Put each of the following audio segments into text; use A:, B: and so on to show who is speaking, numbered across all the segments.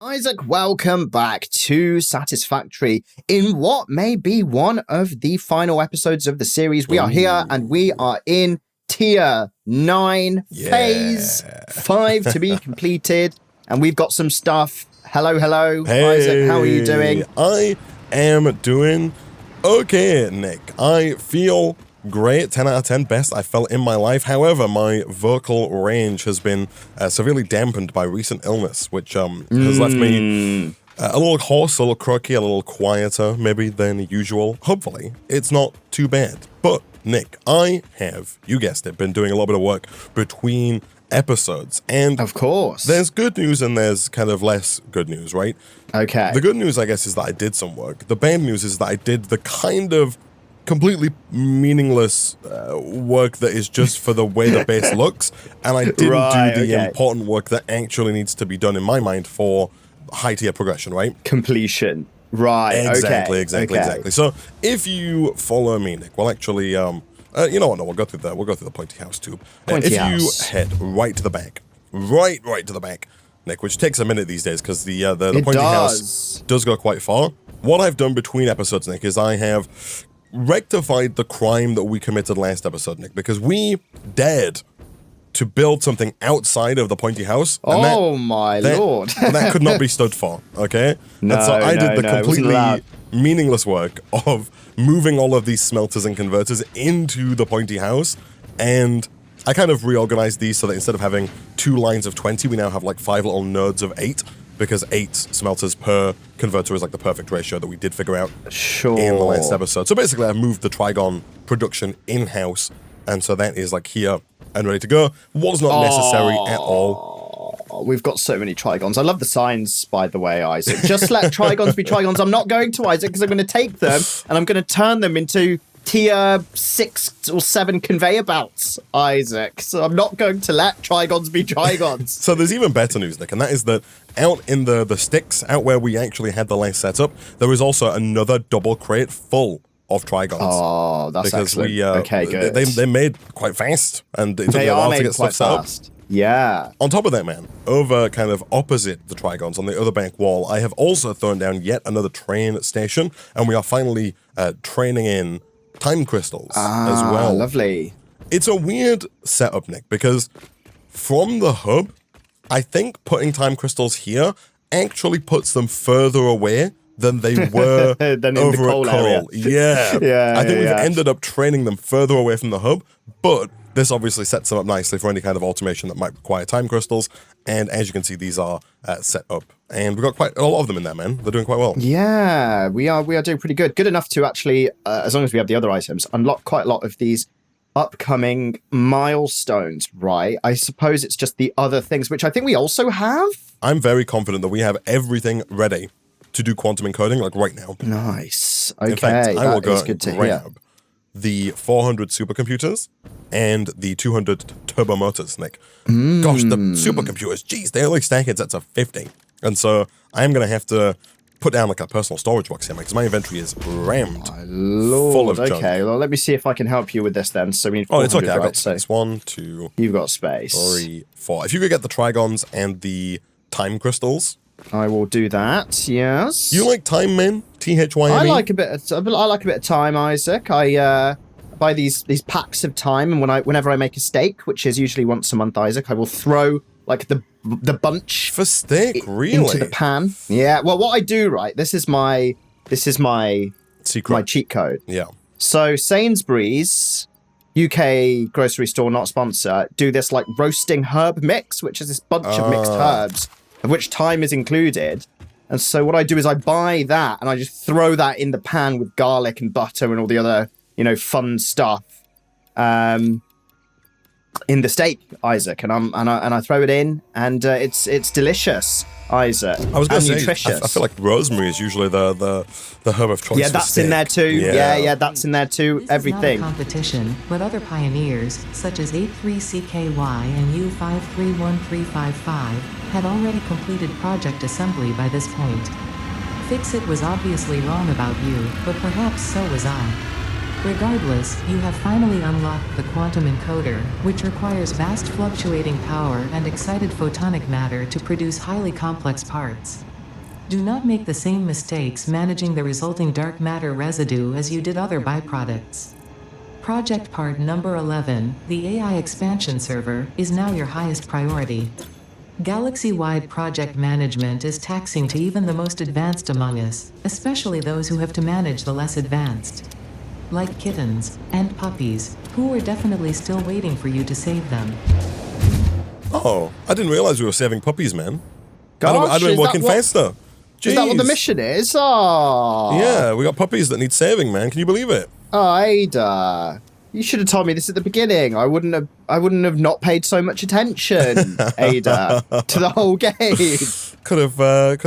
A: Isaac, welcome back to Satisfactory. In what may be one of the final episodes of the series, we are here and we are in Tier 9, Phase 5 to be completed. And we've got some stuff. Hello,
B: Hey,
A: Isaac, how are you doing?
B: I am doing okay, Nick. I feel great, 10 out of 10, best I felt in my life. However, my vocal range has been severely dampened by recent illness, which has left me a little hoarse, a little croaky, a little quieter maybe than usual. Hopefully, it's not too bad. But, Nick, I have, you guessed it, been doing a little bit of work between episodes. And
A: of course,
B: there's good news and there's kind of less good news, right?
A: Okay.
B: The good news, I guess, is that I did some work. The bad news is that I did the kind of completely meaningless work that is just for the way the base looks, and I didn't do the important work that actually needs to be done in my mind for high tier progression, right?
A: Completion. Right.
B: Exactly. So if you follow me, Nick, well, actually, you know what? No, we'll go through the pointy house tube. If you head right to the back, right to the back, Nick, which takes a minute these days because the pointy house does go quite far. What I've done between episodes, Nick, is I have rectified the crime that we committed last episode, Nick, because we dared to build something outside of the pointy house. And
A: my lord.
B: That could not be stood for, okay? And so I did the completely meaningless work of moving all of these smelters and converters into the pointy house, and I kind of reorganized these so that instead of having 2 lines of 20, we now have like 5 little nodes of 8, because 8 smelters per converter is like the perfect ratio that we did figure out in the last episode. So basically, I moved the Trigon production in-house, and so that is like here and ready to go. Was not necessary at all.
A: We've got so many Trigons. I love the signs, by the way, Isaac. Just let Trigons be Trigons. I'm not going to, Isaac, because I'm going to take them and I'm going to turn them into tier 6 or 7 conveyor belts, Isaac. So I'm not going to let Trigons be Trigons.
B: So there's even better news, Nick, and that is that out in the sticks, out where we actually had the last setup, there is also another double crate full of Trigons.
A: Oh, that's excellent. Okay, good.
B: They made quite fast, and it took me a while to get stuff set up.
A: Yeah.
B: On top of that, man, over kind of opposite the Trigons on the other bank wall, I have also thrown down yet another train station, and we are finally training in time crystals as well.
A: Lovely.
B: It's a weird setup, Nick, because from the hub, I think putting time crystals here actually puts them further away than they were
A: than
B: over
A: in the coal
B: at
A: area.
B: Yeah. I think we've ended up training them further away from the hub, but this obviously sets them up nicely for any kind of automation that might require time crystals. And as you can see, these are set up. And we've got quite a lot of them in there, man. They're doing quite well.
A: Yeah, we are doing pretty good. Good enough to actually, as long as we have the other items, unlock quite a lot of these upcoming milestones, right? I suppose it's just the other things, which I think we also have.
B: I'm very confident that we have everything ready to do quantum encoding, like right now.
A: Nice. Okay,
B: in fact, I will go
A: good to
B: grab the 400 supercomputers and the 200 turbo motors, Nick. Gosh, the supercomputers, geez, they only stack it to 50. And so I'm going to have to put down like a personal storage box here, because my inventory is rammed full of junk.
A: Okay, well, let me see if I can help you with this then. So we need 400,
B: it's okay. I've got
A: so
B: space. 1, 2...
A: You've got space.
B: 3, 4. If you could get the Trigons and the time crystals,
A: I will do that. Yes.
B: You like time, man? THYME?
A: I like a bit of time, Isaac. I buy these packs of time, and whenever I make a steak, which is usually once a month, Isaac, I will throw like the bunch
B: for steak, really,
A: into the pan. Yeah. Well, what I do, right? This is my
B: secret,
A: my cheat code.
B: Yeah.
A: So Sainsbury's, UK grocery store, not sponsor, do this like roasting herb mix, which is this bunch of mixed herbs, of which thyme is included. And so what I do is I buy that and I just throw that in the pan with garlic and butter and all the other, fun stuff in the steak, Isaac. And I throw it in, and it's delicious, Isaac.
B: I was going to say,
A: nutritious.
B: I feel like rosemary is usually the herb of choice.
A: Yeah, that's in there too. Yeah, that's in there too.
C: This
A: Everything.
C: Is not a competition, but other pioneers, such as 83CKY and U531355, had already completed project assembly by this point. Fixit was obviously wrong about you, but perhaps so was I. Regardless, you have finally unlocked the quantum encoder, which requires vast fluctuating power and excited photonic matter to produce highly complex parts. Do not make the same mistakes managing the resulting dark matter residue as you did other byproducts. Project part number 11, the AI expansion server, is now your highest priority. Galaxy-wide project management is taxing to even the most advanced among us, especially those who have to manage the less advanced. Like kittens and puppies, who are definitely still waiting for you to save them.
B: Oh, I didn't realize we were saving puppies, man.
A: Gosh,
B: I'd been working faster.
A: Is that what the mission is? Oh.
B: Yeah, we got puppies that need saving, man. Can you believe it?
A: Oh, Ada. You should have told me this at the beginning. I wouldn't have not paid so much attention, Ada, to the whole game.
B: Could have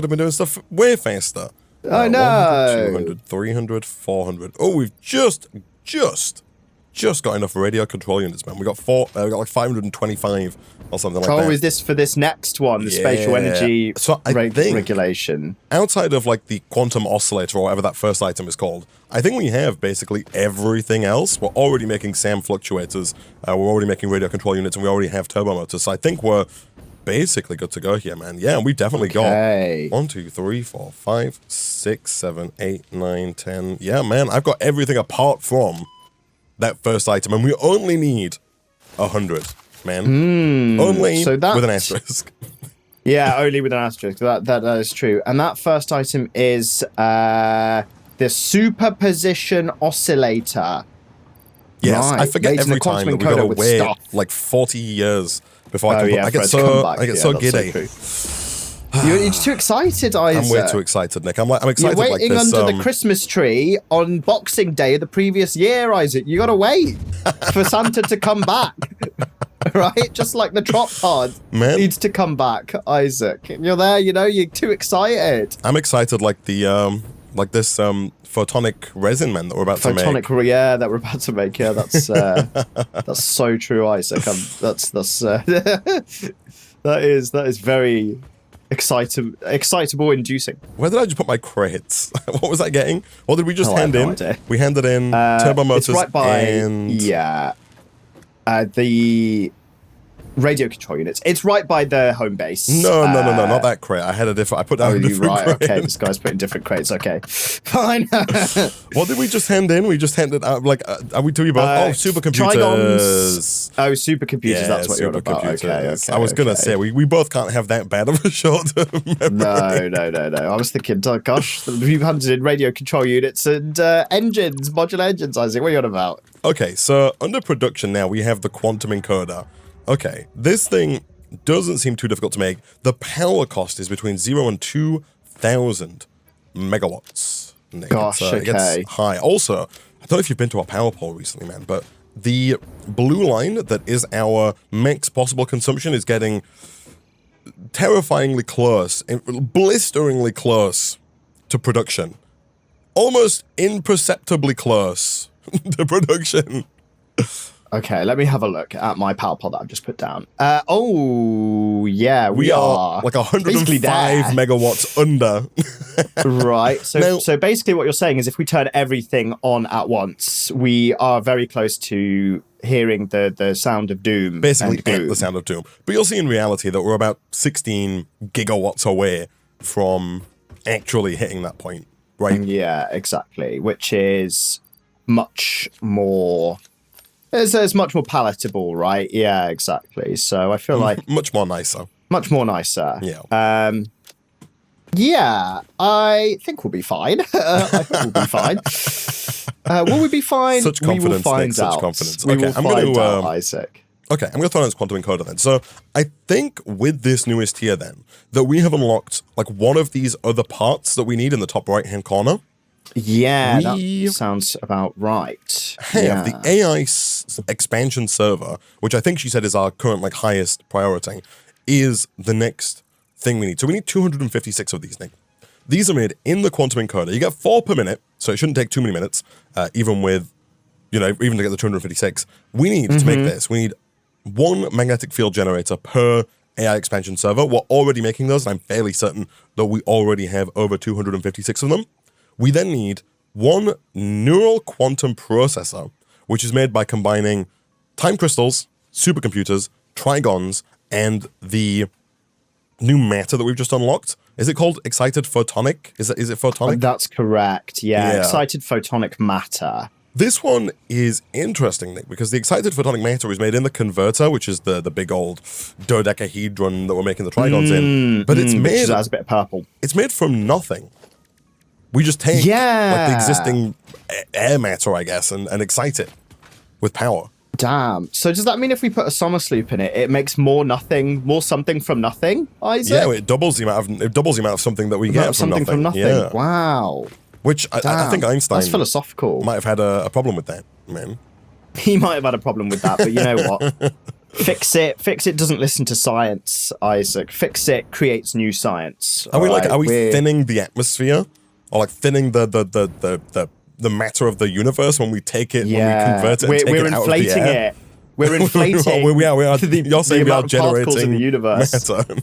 B: been doing stuff way faster.
A: I know.
B: 200, 300, 400. Oh, we've just got enough radio control units, man. We got like 525 or something like that.
A: Oh, is this for this next one, the spatial energy regulation?
B: Outside of like the quantum oscillator or whatever that first item is called, I think we have basically everything else. We're already making SAM fluctuators, we're already making radio control units, and we already have turbo motors. So I think we're basically good to go here, man. Yeah, we definitely got 1, 2, 3, 4, 5, 6, 7, 8, 9, 10. Yeah, man, I've got everything apart from that first item, and we only need 100, man. Only with an asterisk.
A: Yeah, only with an asterisk. That is true. And that first item is the superposition oscillator.
B: Yes,
A: right.
B: I forget every time that we gotta wait like 40 years before I can. I get so giddy.
A: You're too excited, Isaac.
B: I'm way too excited, Nick. I'm excited.
A: You're waiting
B: like this,
A: under the Christmas tree on Boxing Day of the previous year, Isaac. You gotta wait for Santa to come back, right? Just like the drop pod needs to come back, Isaac. You're there, you're too excited.
B: I'm excited like the this photonic resin, man, that we're about to make.
A: That we're about to make. Yeah, that's so true, Isaac. That is very excitable inducing.
B: Where did I just put my crates? What was I getting? What did we just hand in?
A: Idea.
B: We handed in turbo motors
A: it's right by,
B: and
A: the radio control units. It's right by the home base.
B: No, not that crate. I had a different. I put down a different crate.
A: Okay, this guy's putting different crates. Okay, fine.
B: What did we just hand in? We just handed out are we doing both? Supercomputers.
A: Trigons. Oh, supercomputers. That's what you're on about. Okay.
B: I was gonna say we both can't have that bad of a short-term memory.
A: No. I was thinking, oh gosh, we've handed in radio control units and engines, modular engines. Isaac, what are you on about?
B: Okay, so under production now we have the quantum encoder. Okay, this thing doesn't seem too difficult to make. The power cost is between 0 and 2,000 megawatts. Nick.
A: Gosh,
B: It gets high. Also, I don't know if you've been to a power pole recently, man, but the blue line that is our max possible consumption is getting terrifyingly close, blisteringly close to production. Almost imperceptibly close to production.
A: Okay, let me have a look at my power pod that I've just put down. We are
B: like 105 megawatts under.
A: Right. So basically what you're saying is if we turn everything on at once, we are very close to hearing the sound of doom.
B: Basically the sound of doom. But you'll see in reality that we're about 16 gigawatts away from actually hitting that point, right?
A: Yeah, exactly. Which is much more... It's much more palatable, right? Yeah, exactly. So I feel like...
B: Much more nicer.
A: Yeah. Yeah, I think we'll be fine. Will we be fine?
B: Such confidence,
A: we will find
B: Nick,
A: out.
B: Such confidence.
A: We will find out, Isaac.
B: Okay, I'm going to throw in this quantum encoder then. So I think with this newest tier then, that we have unlocked like one of these other parts that we need in the top right-hand corner.
A: Yeah, that sounds about right.
B: Have the AI expansion server, which I think she said is our current like highest priority, is the next thing we need. So we need 256 of these, Nick. These are made in the quantum encoder. You get 4 per minute, so it shouldn't take too many minutes, even to get the 256. We need to make this. We need 1 magnetic field generator per AI expansion server. We're already making those, and I'm fairly certain that we already have over 256 of them. We then need 1 neural quantum processor, which is made by combining time crystals, supercomputers, trigons, and the new matter that we've just unlocked. Is it called excited photonic? Is it photonic?
A: That's correct. Yeah, excited photonic matter.
B: This one is interesting, Nick, because the excited photonic matter is made in the converter, which is the big old dodecahedron that we're making the trigons in. But it's made...
A: Which has a bit of purple.
B: It's made from nothing. We just take like the existing air matter, I guess, and excite it with power.
A: Damn. So does that mean if we put a Sommer's loop in it, it makes more something from nothing, Isaac?
B: Yeah, it doubles the amount of something that we get from nothing.
A: From nothing.
B: Yeah.
A: Wow.
B: Which I think Einstein
A: That's philosophical.
B: might have had a problem with that, man.
A: He might have had a problem with that, but you know what? Fix it doesn't listen to science, Isaac. Fix it creates new science.
B: Are we thinning the atmosphere? Or like thinning the matter of the universe when we take it, when we convert it and take it out of the air?
A: We're inflating.
B: we are. You're saying we are generating
A: in the universe.
B: Matter.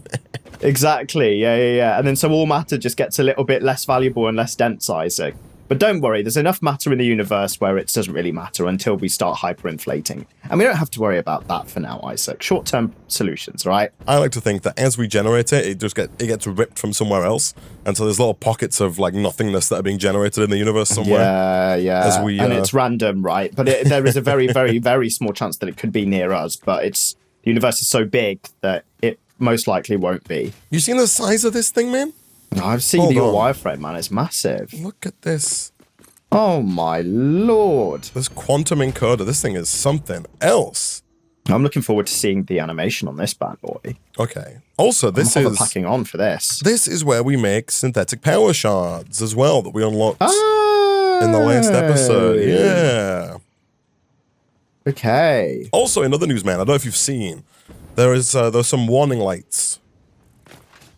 A: Exactly. Yeah. And then so all matter just gets a little bit less valuable and less dense, Isaac. But don't worry, there's enough matter in the universe where it doesn't really matter until we start hyperinflating. And we don't have to worry about that for now, Isaac. Short-term solutions, right?
B: I like to think that as we generate it, it gets ripped from somewhere else. And so there's little pockets of like nothingness that are being generated in the universe somewhere.
A: Yeah. And it's random, right? But there is a very, very, very small chance that it could be near us. But the universe is so big that it most likely won't be.
B: You seen the size of this thing, man?
A: No, I've seen your wireframe, man. It's massive.
B: Look at this.
A: Oh, my Lord.
B: This quantum encoder. This thing is something else.
A: I'm looking forward to seeing the animation on this bad boy.
B: Okay. Also, I'm
A: packing on for this.
B: This is where we make synthetic power shards as well that we unlocked in the last episode. Yeah.
A: Okay.
B: Also, in other news, man, I don't know if you've seen, there's some warning lights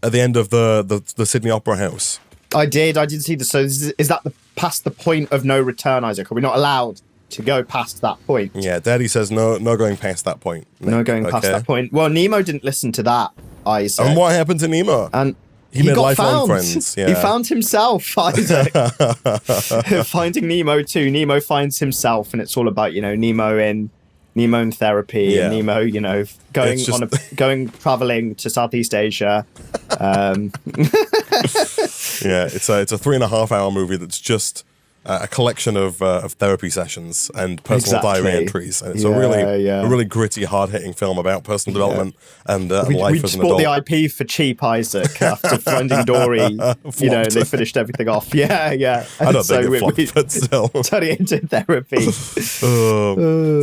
B: at the end of the Sydney Opera House. I did
A: see this. So is that past the point of no return, Isaac? Are we not allowed to go past that point?
B: Yeah, Daddy says no going past that point.
A: No going past that point. Well, Nemo didn't listen to that, Isaac.
B: And what happened to Nemo?
A: And
B: he made lifelong friends. Yeah.
A: He found himself, Isaac. Finding Nemo too. Nemo finds himself, and it's all about, Nemo in therapy, and Nemo, going traveling to Southeast Asia.
B: Yeah, it's a 3.5 hour movie that's just a collection of therapy sessions and personal diary entries, and it's a really gritty, hard-hitting film about personal development and life as an adult.
A: We bought the IP for cheap, Isaac, after Finding Dory. They finished everything off. Yeah.
B: I don't think it flopped, but still.
A: Turning into therapy.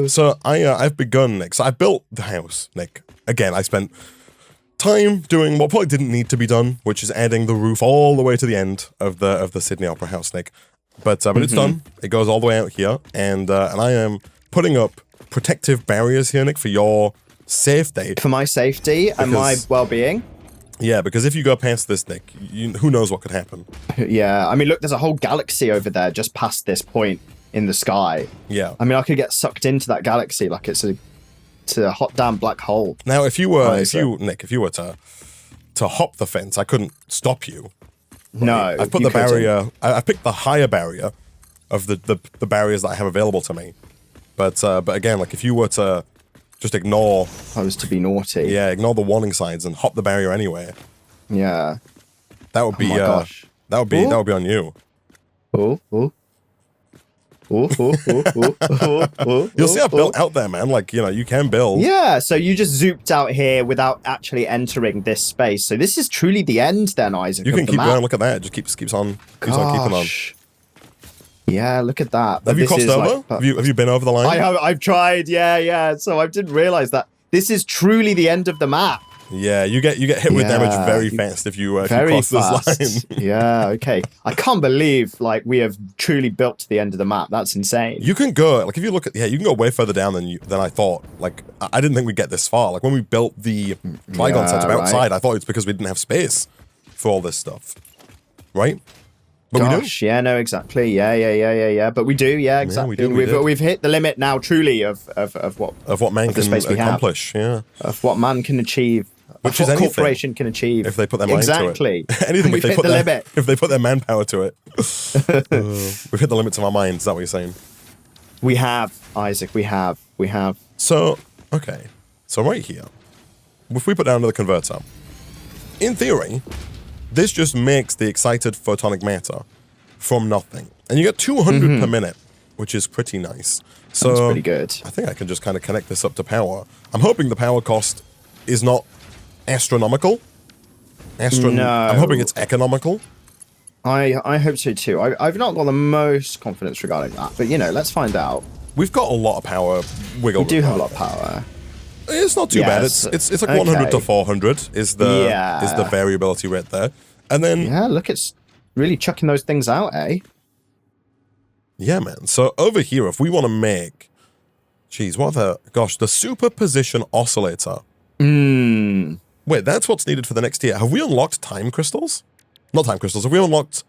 B: So I've begun, Nick. So I built the house, Nick. Again, I spent time doing what probably didn't need to be done, which is adding the roof all the way to the end of the Sydney Opera House, Nick. But it's done. It goes all the way out here, and I am putting up protective barriers here, Nick, for your safety.
A: For my safety and my well-being.
B: Yeah, because if you go past this, Nick, who knows what could happen?
A: Yeah, I mean, look, there's a whole galaxy over there just past this point in the sky.
B: Yeah,
A: I mean, I could get sucked into that galaxy like it's a hot damn black hole.
B: Now, if you were to hop the fence, I couldn't stop you.
A: No,
B: I put the barrier. I picked the higher barrier of the barriers that I have available to me. But again, like if you were to just ignore,
A: I was to be naughty.
B: Yeah, ignore the warning signs and hop the barrier anyway.
A: Yeah,
B: that would be that would be on you. You'll see I built out there, man. Like, you can build.
A: Yeah, so you just zooped out here without actually entering this space. So this is truly the end then, Isaac.
B: You can keep going. Look at that. It just keeps on keeping on.
A: Yeah, look at that.
B: Have you crossed over? Have you been over the line?
A: I've tried. Yeah. So I didn't realize that. This is truly the end of the map.
B: Yeah, you get hit with damage very fast if you cross this line.
A: Yeah, okay. I can't believe we have truly built to the end of the map. That's insane.
B: You can go if you look at you can go way further down than I thought. Like I didn't think we'd get this far. Like when we built the Trigon setup outside, I thought it's because we didn't have space for all this stuff, right? But we do.
A: Yeah, no, exactly. Yeah. But we do. Yeah, exactly. We've hit the limit now, truly, of what
B: man can accomplish. Yeah,
A: of what man can achieve.
B: Which is
A: anything corporation can achieve
B: if they put their mind to it. Anything
A: if they
B: put their manpower to it. We've hit the limits of our minds. Is that what you're saying?
A: We have, Isaac. We have.
B: So okay. So right here, if we put down to the converter, in theory, this just makes the excited photonic matter from nothing. And you get 200 per minute, which is pretty nice. So
A: that's pretty good.
B: I think I can just kind of connect this up to power. I'm hoping the power cost is not astronomical.
A: No.
B: I'm hoping it's economical.
A: I hope so too. I've not got the most confidence regarding that, but let's find out.
B: We've got a lot of power wiggle.
A: We do have a lot of power.
B: It's not too bad. It's like 100 to 400 is the variability rate there. And then
A: look, it's really chucking those things out, eh?
B: Yeah, man. So over here, if we want to make, the superposition oscillator. Wait, that's what's needed for the next tier. Have we unlocked time crystals? Not time crystals. Have we unlocked?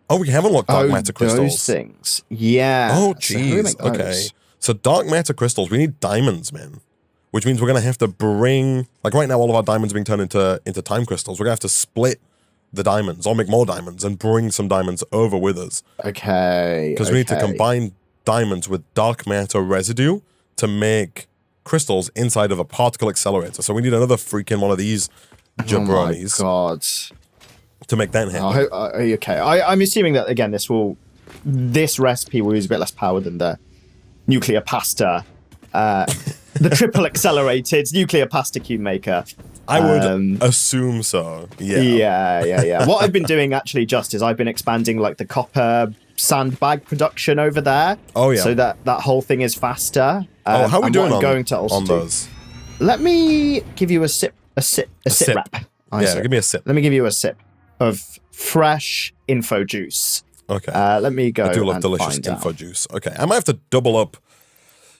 B: Oh, we have unlocked dark matter crystals.
A: Those things. Yeah.
B: Oh, jeez. So okay. So dark matter crystals. We need diamonds, man. Which means we're gonna have to bring, like right now, all of our diamonds are being turned into time crystals. We're gonna have to split the diamonds or make more diamonds and bring some diamonds over with us.
A: Okay.
B: Because we need to combine diamonds with dark matter residue to make crystals inside of a particle accelerator. So we need another freaking one of these jabronis.
A: Oh my god.
B: To make that happen.
A: Okay. I'm assuming that again, this recipe will use a bit less power than the nuclear pasta, the triple accelerated nuclear pasta cube maker.
B: I would assume so.
A: Yeah. What I've been doing actually is I've been expanding like the copper sandbag production over there.
B: Oh yeah.
A: So that whole thing is faster.
B: How are we doing
A: on
B: those?
A: Let me give you a sip wrap.
B: Give me a sip.
A: Let me give you a sip of fresh info juice.
B: Okay.
A: Let me go.
B: I do love delicious info juice. Okay. I might have to double up.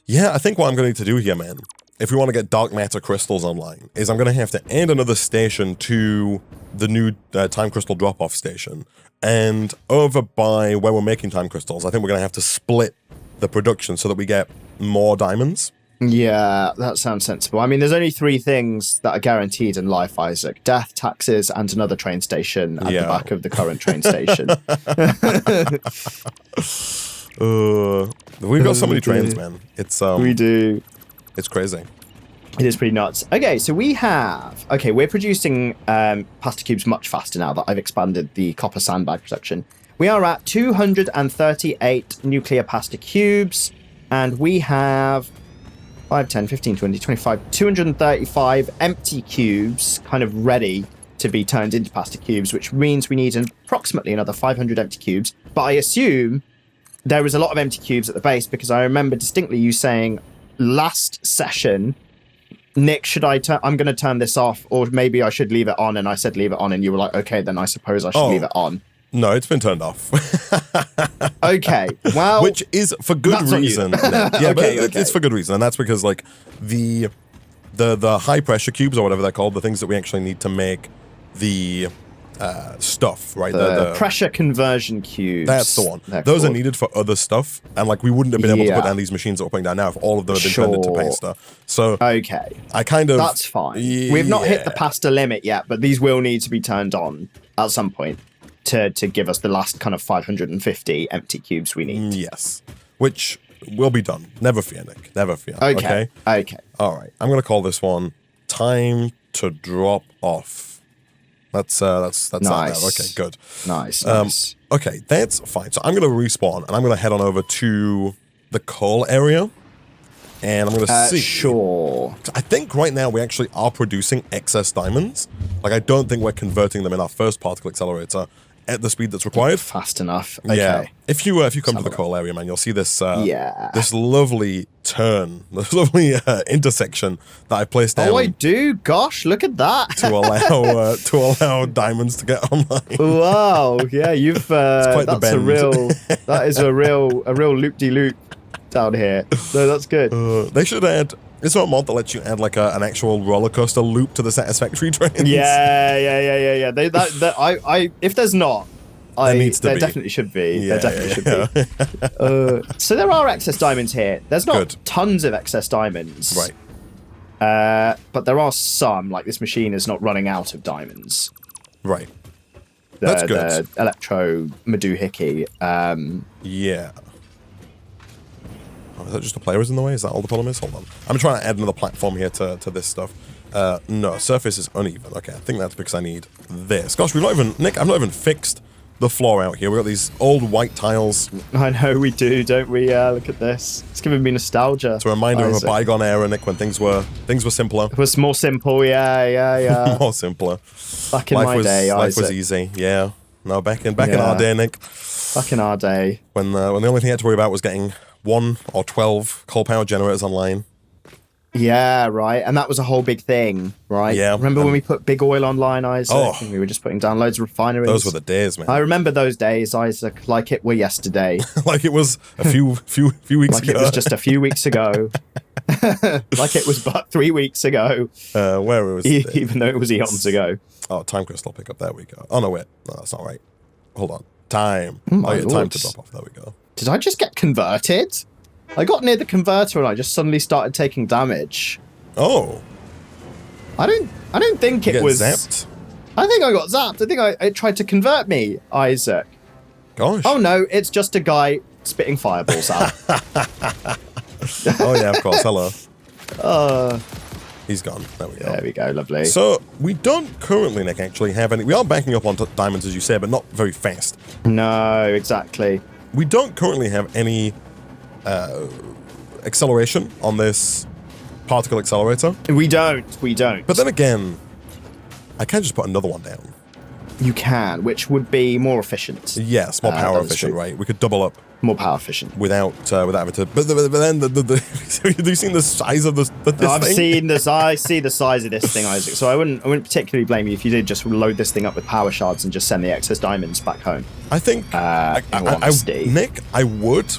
B: Yeah, I think what I'm going to need to do here, man, if we want to get dark matter crystals online, is I'm going to have to add another station to the new time crystal drop-off station. And over by where we're making time crystals, I think we're going to have to split the production so that we get more diamonds.
A: Yeah, that sounds sensible. I mean, there's only 3 things that are guaranteed in life, Isaac. Death, taxes, and another train station at the back of the current train station.
B: We've got so many trains, man.
A: We do.
B: It's crazy.
A: It is pretty nuts. Okay, so we're producing pasta cubes much faster now that I've expanded the copper sandbag production. We are at 238 nuclear pasta cubes, and we have 5, 10, 15, 20, 25, 235 empty cubes kind of ready to be turned into pasta cubes, which means we need approximately another 500 empty cubes. But I assume there is a lot of empty cubes at the base because I remember distinctly you saying last session, Nick, I'm going to turn this off, or maybe I should leave it on, and I said leave it on, and you were like, okay, then I suppose I should leave it on.
B: No, it's been turned off.
A: Okay, well...
B: Which is for good reason. It's for good reason, and that's because, like, the high-pressure cubes, or whatever they're called, the things that we actually need to make the stuff, right?
A: The pressure conversion cubes.
B: That's the one. Those are needed for other stuff, and, like, we wouldn't have been able to put down these machines that we're putting down now if all of them had been turned into pasta. So,
A: okay.
B: I kind of...
A: That's fine. We've not hit the pasta limit yet, but these will need to be turned on at some point to give us the last kind of 550 empty cubes we need.
B: Yes. Which will be done. Never fear, Nick. Never fear. Okay. All right. I'm going to call this one Time to Drop Off. That's nice. That now. Okay, good.
A: Nice.
B: Okay, that's fine. So I'm going to respawn, and I'm going to head on over to the coal area. And I'm going to see.
A: Sure.
B: I think right now we actually are producing excess diamonds. Like, I don't think we're converting them in our first particle accelerator at the speed that's required.
A: Fast enough. Okay.
B: Yeah. If you come to the coal area, man, you'll see this this lovely turn, this lovely intersection that I placed down.
A: Oh, I do. Gosh, look at that.
B: to allow diamonds to get online.
A: Wow. Yeah, you've that is a real loop-de-loop down here. So that's good.
B: They should add. Is there a mod that lets you add like an actual roller coaster loop to the Satisfactory trains?
A: Yeah. If there's not, there definitely should be.
B: Yeah,
A: there definitely should be. So there are excess diamonds here. There's not tons of excess diamonds.
B: Right.
A: But there are some. Like this machine is not running out of diamonds.
B: Right. That's good.
A: The Electro Maduhiki.
B: Yeah. Is that just the players in the way? Is that all the problem is? Hold on. I'm trying to add another platform here to this stuff. No, surface is uneven. Okay, I think that's because I need this. Gosh, Nick, I've not even fixed the floor out here. We've got these old white tiles.
A: I know we do, don't we? Look at this. It's giving me nostalgia.
B: It's a reminder of a bygone era, Nick, when things were simpler.
A: It was more simple, yeah.
B: More simpler.
A: Back in my day,
B: life was easy, yeah. No, back in our day, Nick.
A: Back in our day.
B: When the only thing you had to worry about was getting 1 or 12 coal power generators online.
A: Yeah, right. And that was a whole big thing, right?
B: Yeah.
A: Remember when we put big oil online, Isaac?
B: Oh.
A: And we were just putting down loads of refineries.
B: Those were the days, man.
A: I remember those days, Isaac, like it were yesterday.
B: Like it was a few weeks ago.
A: Like it was just a few weeks ago. Like it was but 3 weeks ago.
B: Where was it?
A: Even though it was eons ago.
B: Oh, time crystal pickup. There we go. Oh, no, wait. No, that's not right. Hold on. Time.
A: Oh,
B: yeah, time to drop off. There we go.
A: Did I just get converted? I got near the converter and I just suddenly started taking damage.
B: Oh.
A: I don't think it was
B: zapped?
A: I think I got zapped. I think it tried to convert me, Isaac.
B: Gosh.
A: Oh no, it's just a guy spitting fireballs out.
B: Oh yeah, of course. Hello. He's gone. There we go.
A: There we go. Lovely.
B: So we don't currently, Nick, actually have any. We are backing up onto diamonds, as you say, but not very fast.
A: No, exactly.
B: We don't currently have any acceleration on this particle accelerator.
A: We don't.
B: But then again, I can just put another one down.
A: You can, which would be more efficient.
B: Yes, more power efficient, right? We could double up.
A: More power efficient.
B: Without having to. But then have you seen the size of this
A: I've
B: thing?
A: seen this. I see the size of this thing, Isaac. So I wouldn't particularly blame you if you did just load this thing up with power shards and just send the excess diamonds back home.
B: I think, Nick, I would.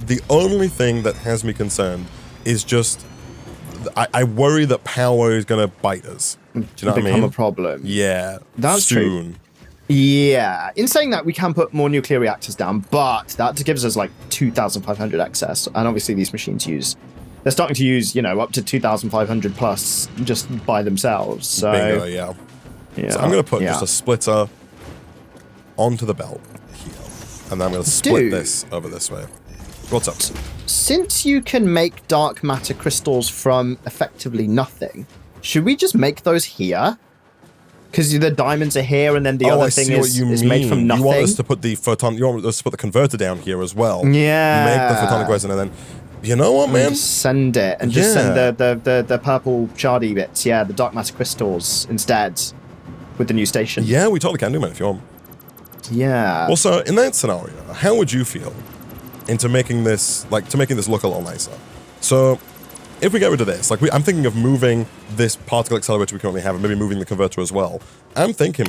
B: The only thing that has me concerned is just I worry that power is going to bite us. Do you know what I mean?
A: Become a problem.
B: Yeah,
A: that's
B: soon.
A: True. Yeah, in saying that, we can put more nuclear reactors down, but that gives us like 2,500 excess. And obviously these machines they're starting to use, up to 2,500 plus just by themselves. So,
B: bingo, yeah. So I'm going to put just a splitter onto the belt here. And then I'm going to split this over this way. What's up?
A: Since you can make dark matter crystals from effectively nothing, should we just make those here? Because the diamonds are here, and then the other thing is made from nothing.
B: You want us to put the you want us to put the converter down here as well.
A: Yeah.
B: Make the photonic resin, and then you know what, man?
A: Just send it, and just send the purple shardy bits. Yeah, the dark matter crystals instead with the new station.
B: Yeah, we totally can do, man, if you want.
A: Yeah.
B: Also, in that scenario, how would you feel into making this look a little nicer? So, if we get rid of this, I'm thinking of moving this particle accelerator we currently have and maybe moving the converter as well. I'm thinking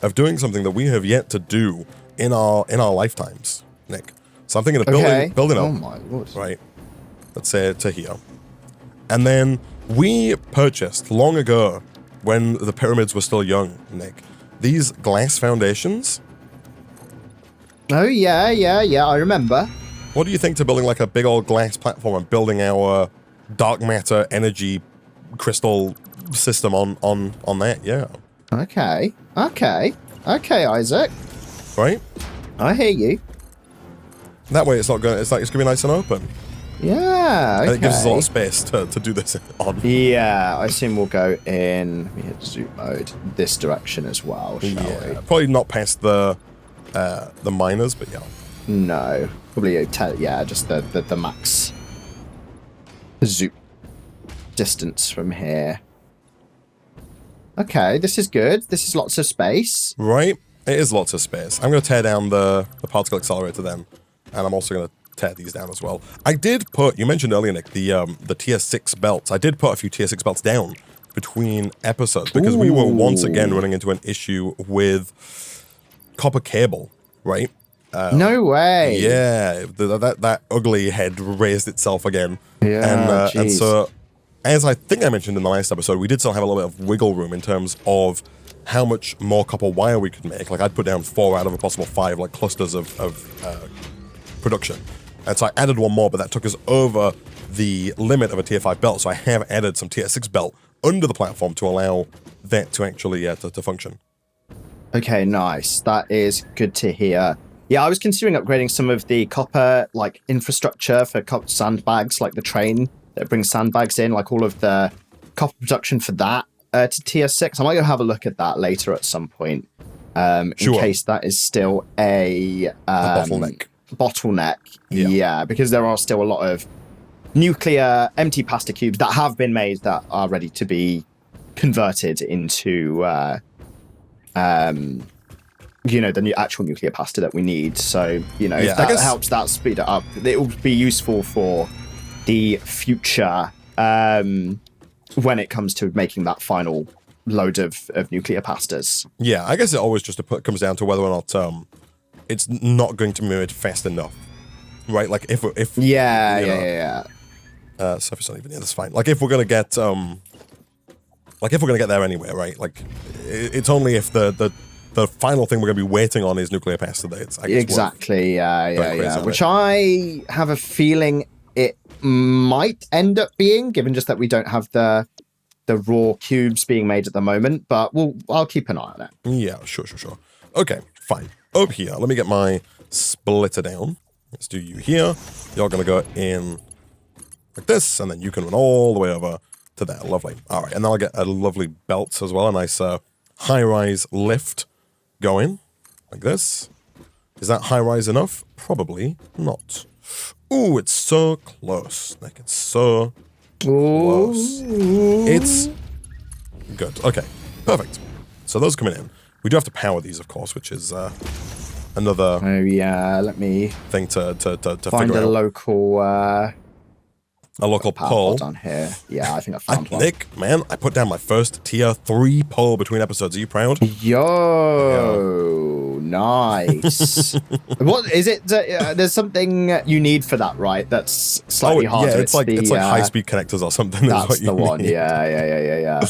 B: of doing something that we have yet to do in our lifetimes, Nick. So I'm thinking of building up.
A: Oh my lord.
B: Right. Let's say to here. And then we purchased long ago, when the pyramids were still young, Nick, these glass foundations.
A: Oh yeah, I remember.
B: What do you think to building like a big old glass platform and building our dark matter energy crystal system on that? Yeah.
A: Okay, Isaac.
B: Right?
A: I hear you.
B: That way it's gonna be nice and open.
A: Yeah, okay.
B: And it gives us a lot of space to do this on.
A: Yeah, I assume we'll go in, let me hit zoom mode, this direction as well, shall we?
B: Probably not past the miners, but yeah.
A: No, probably just the max zoom distance from here. Okay, this is good. This is lots of space.
B: Right? It is lots of space. I'm going to tear down the particle accelerator then, and I'm also going to tear these down as well. I did put, you mentioned earlier, Nick, the tier 6 belts. I did put a few tier 6 belts down between episodes because we were once again running into an issue with copper cable, right?
A: No way.
B: Yeah, that ugly head raised itself again.
A: Yeah,
B: and so, as I think I mentioned in the last episode, we did still have a little bit of wiggle room in terms of how much more copper wire we could make. Like, I'd put down 4 out of a possible 5, like, clusters of production. And so I added one more, but that took us over the limit of a tier 5 belt. So I have added some tier 6 belt under the platform to allow that to actually to function.
A: Okay, nice. That is good to hear. Yeah, I was considering upgrading some of the copper infrastructure for sandbags, like the train that brings sandbags in, like all of the copper production for that to tier 6. I might go have a look at that later at some point, in case that is still a bottleneck. Yeah, because there are still a lot of nuclear empty pasta cubes that have been made that are ready to be converted into the actual nuclear pasta that we need. So, if that helps that speed it up, it will be useful for the future when it comes to making that final load of nuclear pastas.
B: Yeah, I guess it always just comes down to whether or not it's not going to move fast enough, right? Like if surface not even that's fine. Like if we're gonna get there anyway, right? Like it's only if the final thing we're gonna be waiting on is nuclear pasta that it's
A: exactly. Which I have a feeling it might end up being, given just that we don't have the raw cubes being made at the moment, but I'll keep an eye on it.
B: Yeah, sure. Okay, fine. Up here, let me get my splitter down. Let's do you here. You're gonna go in like this, and then you can run all the way over to there. Lovely. All right, and then I'll get a lovely belt as well, a nice high-rise lift going like this. Is that high-rise enough? Probably not. Ooh, it's so close. Like, it's so close. It's good. Okay, perfect. So those coming in. We do have to power these, of course, which is another
A: let me
B: thing to
A: find
B: figure
A: out.
B: A local pole
A: on here. Yeah, I think I found one.
B: Nick, man, I put down my first tier 3 pole between episodes. Are you proud?
A: Yo, nice. What is it? There's something you need for that, right? That's slightly harder.
B: Yeah, it's like high-speed connectors or something.
A: That's the one. Yeah.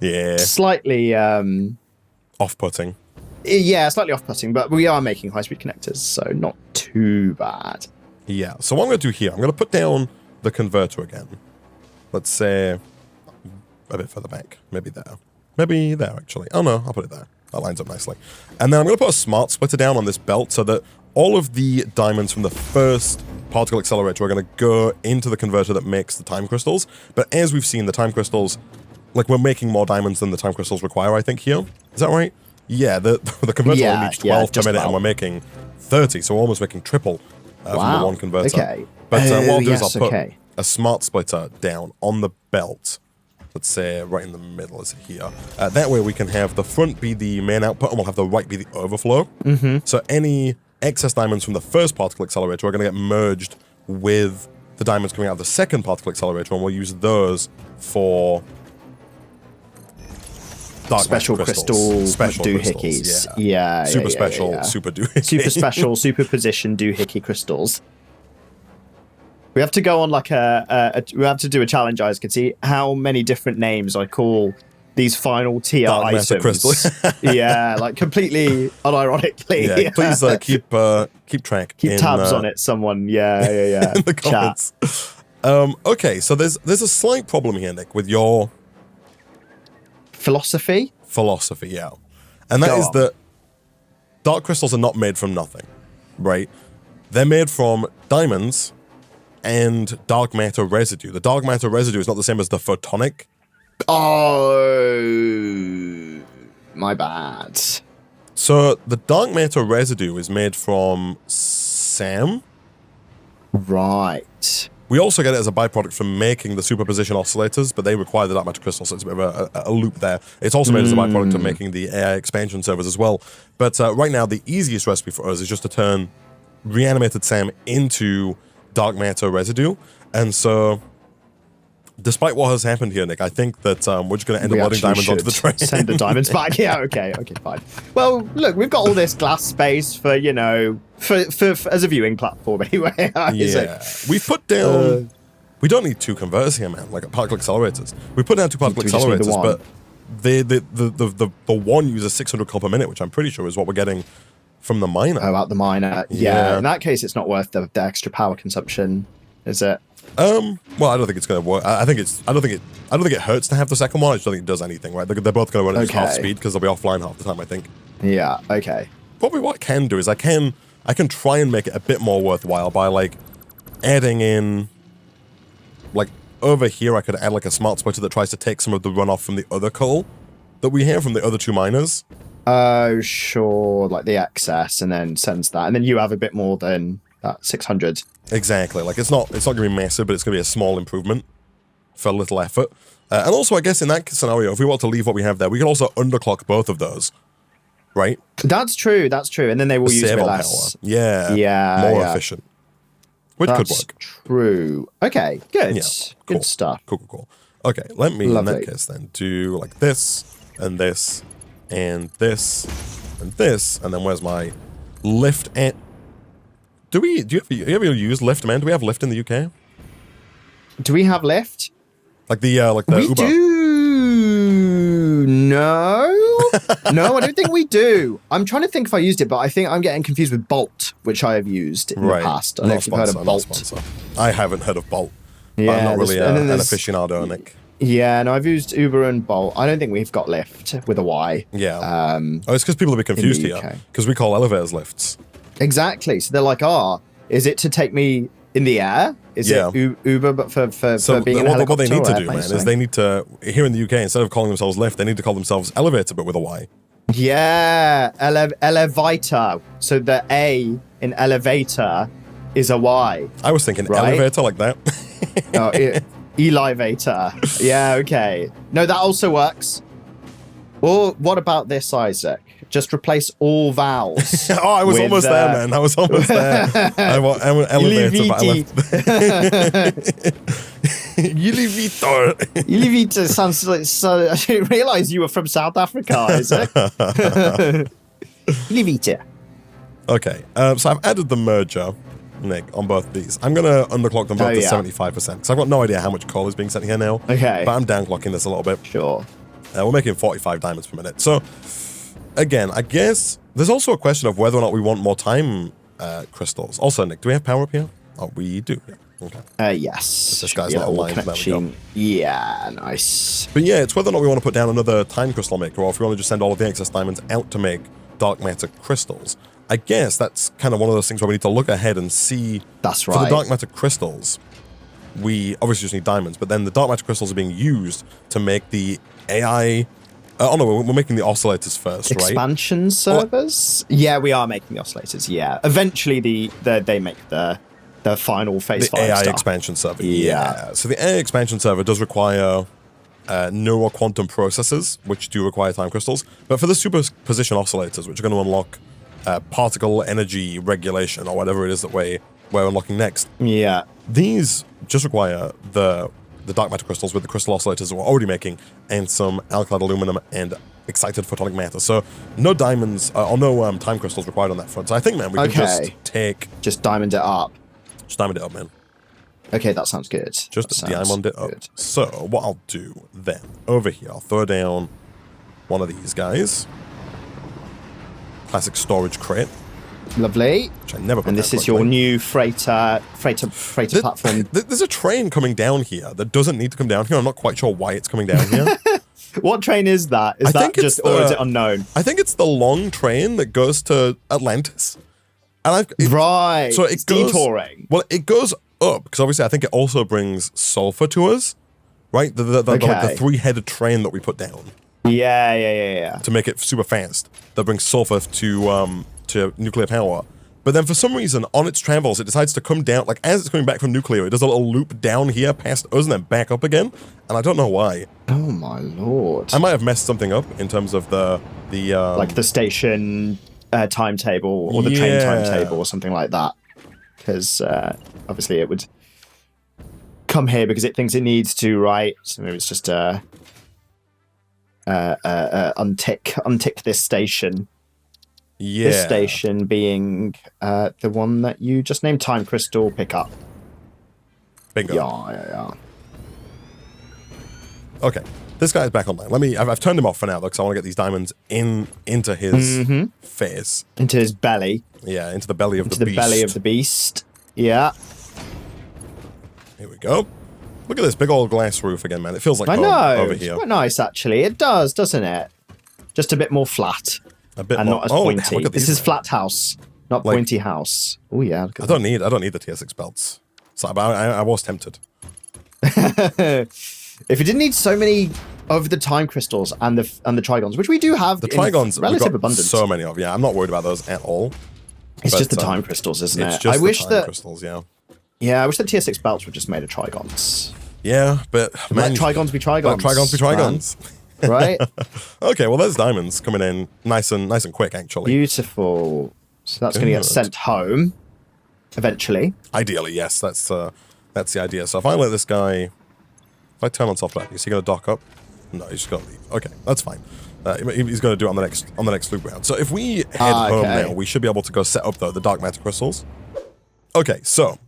B: Yeah.
A: Slightly
B: off-putting.
A: Yeah, slightly off-putting, but we are making high-speed connectors, so not too bad.
B: Yeah. So what I'm going to do here, I'm going to put down the converter again. Let's say a bit further back. Maybe there. Maybe there, actually. Oh, no, I'll put it there. That lines up nicely. And then I'm going to put a smart splitter down on this belt so that all of the diamonds from the first particle accelerator are going to go into the converter that makes the time crystals. But as we've seen, the time crystals, like, we're making more diamonds than the time crystals require, I think, here. Is that right? Yeah, the converter only needs 12 per minute, and we're making 30, so we're almost making triple from the one converter.
A: Okay.
B: But what I'll do is I'll put a smart splitter down on the belt. Let's say right in the middle is here. That way we can have the front be the main output and we'll have the right be the overflow. So any excess diamonds from the first particle accelerator are going to get merged with the diamonds coming out of the second particle accelerator, and we'll use those for dark
A: special crystals, doohickeys. Yeah.
B: Super special, super doohickey.
A: Super special, superposition doohickey crystals. We have to go on like we have to do a challenge, guys. Can see how many different names I call these final tier
B: dark
A: items.
B: Crystals.
A: Yeah, like completely unironically.
B: Yeah, please keep track.
A: Keep tabs on it, someone. Yeah.
B: In the comments. Okay, so there's a slight problem here, Nick, with your
A: philosophy,
B: yeah. And that is that dark crystals are not made from nothing, right? They're made from diamonds and dark matter residue. The dark matter residue is not the same as the photonic.
A: Oh, my bad.
B: So the dark matter residue is made from SAM.
A: Right.
B: We also get it as a byproduct from making the superposition oscillators, but they require the dark matter crystal, so it's a bit of a loop there. It's also made as a byproduct of making the AI expansion servers as well. But right now, the easiest recipe for us is just to turn reanimated SAM into dark matter residue. And so, despite what has happened here, Nick, I think that we're just going to end up loading diamonds onto the train.
A: Send the diamonds back. Yeah, okay, fine. Well, look, we've got all this glass space for, for as a viewing platform anyway.
B: Yeah. We put down... we don't need 2 converters here, man, like particle accelerators. We put down 2 particle accelerators, but the one uses 600 copper per minute, which I'm pretty sure is what we're getting from the miner.
A: Oh, out the miner. Yeah. In that case, it's not worth the extra power consumption, is it?
B: Well, I don't think it's going to work. I don't think it hurts to have the second one. I just don't think it does anything, right? They're both going to run at half speed because they'll be offline half the time, I think.
A: Yeah, okay.
B: Probably what I can do is I can try and make it a bit more worthwhile by, like, adding in, like, over here I could add like a smart splitter that tries to take some of the runoff from the other coal that we have from the other two miners.
A: Oh, sure. Like the excess, and then sends that. And then you have a bit more than that 600.
B: Exactly. Like it's not going to be massive, but it's going to be a small improvement for little effort. And also, I guess in that scenario, if we want to leave what we have there, we can also underclock both of those, right?
A: That's true. That's true. And then they will use a bit less.
B: Power. Yeah.
A: Yeah.
B: More efficient. Which could work.
A: True. Okay. Good.
B: Yeah,
A: Good stuff.
B: Cool. Okay. Let me,
A: Lovely.
B: in that case, then do like this and this and this and this. And then where's my lift? And do you ever use lift, man? Do we have lift in the UK?
A: Do we have lift?
B: Like the
A: we
B: Uber.
A: Do. No. No, I don't think we do. I'm trying to think if I used it, but I think I'm getting confused with Bolt, which I have used in the past. I don't know if you've heard of Bolt.
B: I haven't heard of Bolt.
A: Yeah,
B: but I'm not really an aficionado, Nick.
A: Yeah, no, I've used Uber and Bolt. I don't think we've got lift with a Y.
B: Yeah. It's because people are a bit confused here. Because we call elevators lifts.
A: Exactly. So they're like, is it to take me in the air? Is it Uber, but for being in a helicopter?
B: What they need to do, man, is they need to, here in the UK, instead of calling themselves lift, they need to call themselves elevator, but with a Y.
A: Yeah, elevator. So the A in elevator is a Y.
B: I was thinking elevator like that.
A: Elevator. Yeah, okay. No, that also works. Or what about this, Isaac? Just replace all vowels.
B: I was almost there, man. I was almost there. I'm an elevator, but I left.
A: Elevator sounds like so. I didn't realize you were from South Africa, Isaac. Elevator.
B: Okay, so I've added the merger, Nick, on both of these. I'm going to underclock them both to 75%, because I've got no idea how much coal is being sent here now.
A: Okay.
B: But I'm downclocking this a little bit.
A: Sure.
B: We're making 45 diamonds per minute. So, again, I guess there's also a question of whether or not we want more time crystals. Also, Nick, do we have power up here? Oh, we do. Yeah. Okay.
A: Yes.
B: This guy's not aligned. There we go.
A: Yeah, nice.
B: But yeah, it's whether or not we want to put down another time crystal maker, or if we want to just send all of the excess diamonds out to make dark matter crystals. I guess that's kind of one of those things where we need to look ahead and see.
A: That's right.
B: For the dark matter crystals, we obviously just need diamonds, but then the dark matter crystals are being used to make the AI. Oh no, we're making the oscillators first, right?
A: Expansion servers? Yeah, we are making the oscillators. Yeah, eventually they make the final phase 5
B: AI
A: stuff.
B: expansion server.
A: Yeah.
B: So the AI expansion server does require neural quantum processors, which do require time crystals. But for the superposition oscillators, which are going to unlock particle energy regulation or whatever it is that we're unlocking next.
A: Yeah.
B: These just require the dark matter crystals with the crystal oscillators that we're already making, and some alkaline aluminum and excited photonic matter. So no diamonds or no time crystals required on that front. So I think, man, we can
A: just diamond it up.
B: Just diamond it up, man.
A: Okay, that sounds good.
B: Just diamond it up. Good. So what I'll do then, over here, I'll throw down one of these guys. Classic storage crate.
A: Lovely.
B: Which I never put.
A: And this is your new freighter platform.
B: There's a train coming down here that doesn't need to come down here. I'm not quite sure why it's coming down here.
A: What train is that? Is that just, or is it unknown?
B: I think it's the long train that goes to Atlantis. And
A: right.
B: So it's
A: detouring.
B: Well, it goes up because obviously I think it also brings sulfur to us, right? Like the three-headed train that we put down.
A: Yeah.
B: To make it super fast, that brings sulfur to nuclear power. But then for some reason, on its travels, it decides to come down, like as it's coming back from nuclear, it does a little loop down here past us and then back up again. And I don't know why.
A: Oh my lord.
B: I might have messed something up in terms of the
A: like the station timetable or the train timetable or something like that. Because obviously it would come here because it thinks it needs to, right? So maybe it's just untick this station.
B: Yeah.
A: This station being the one that you just named, time crystal pickup.
B: Bingo.
A: Yeah.
B: Okay, this guy's back online. I've turned him off for now, though, because I want to get these diamonds into his face.
A: Into his belly.
B: Yeah, into the belly of the beast.
A: Into the belly of the beast. Yeah.
B: Here we go. Look at this big old glass roof again, man. It feels like
A: I
B: home
A: know.
B: over here.
A: It's quite nice, actually. It does, doesn't it? Just a bit more flat.
B: A bit
A: and
B: more,
A: not as pointy. This is
B: man.
A: flat house, not
B: like,
A: pointy house. Oh yeah.
B: I don't need the TS6 belts. So I was tempted.
A: If it didn't need so many of the time crystals and the trigons, which we do have,
B: the trigons,
A: relative
B: we've got
A: abundance.
B: so many of. Yeah, I'm not worried about those at all.
A: It's just the time crystals, isn't it?
B: It's just
A: I wish
B: the time
A: that
B: crystals. Yeah.
A: Yeah, I wish that tier 6 belts were just made of trigons.
B: Yeah, but man,
A: let trigons be trigons.
B: Let trigons be trigons.
A: Right?
B: Okay, well, there's diamonds coming in nice and quick, actually.
A: Beautiful. So that's going to get sent home eventually.
B: Ideally, yes. That's the idea. So if I let this guy, if I turn on soft landing, is he going to dock up? No, he's just going to leave. Okay, that's fine. He's going to do it on the next loop round. So if we head home now, we should be able to go set up the dark matter crystals. Okay, so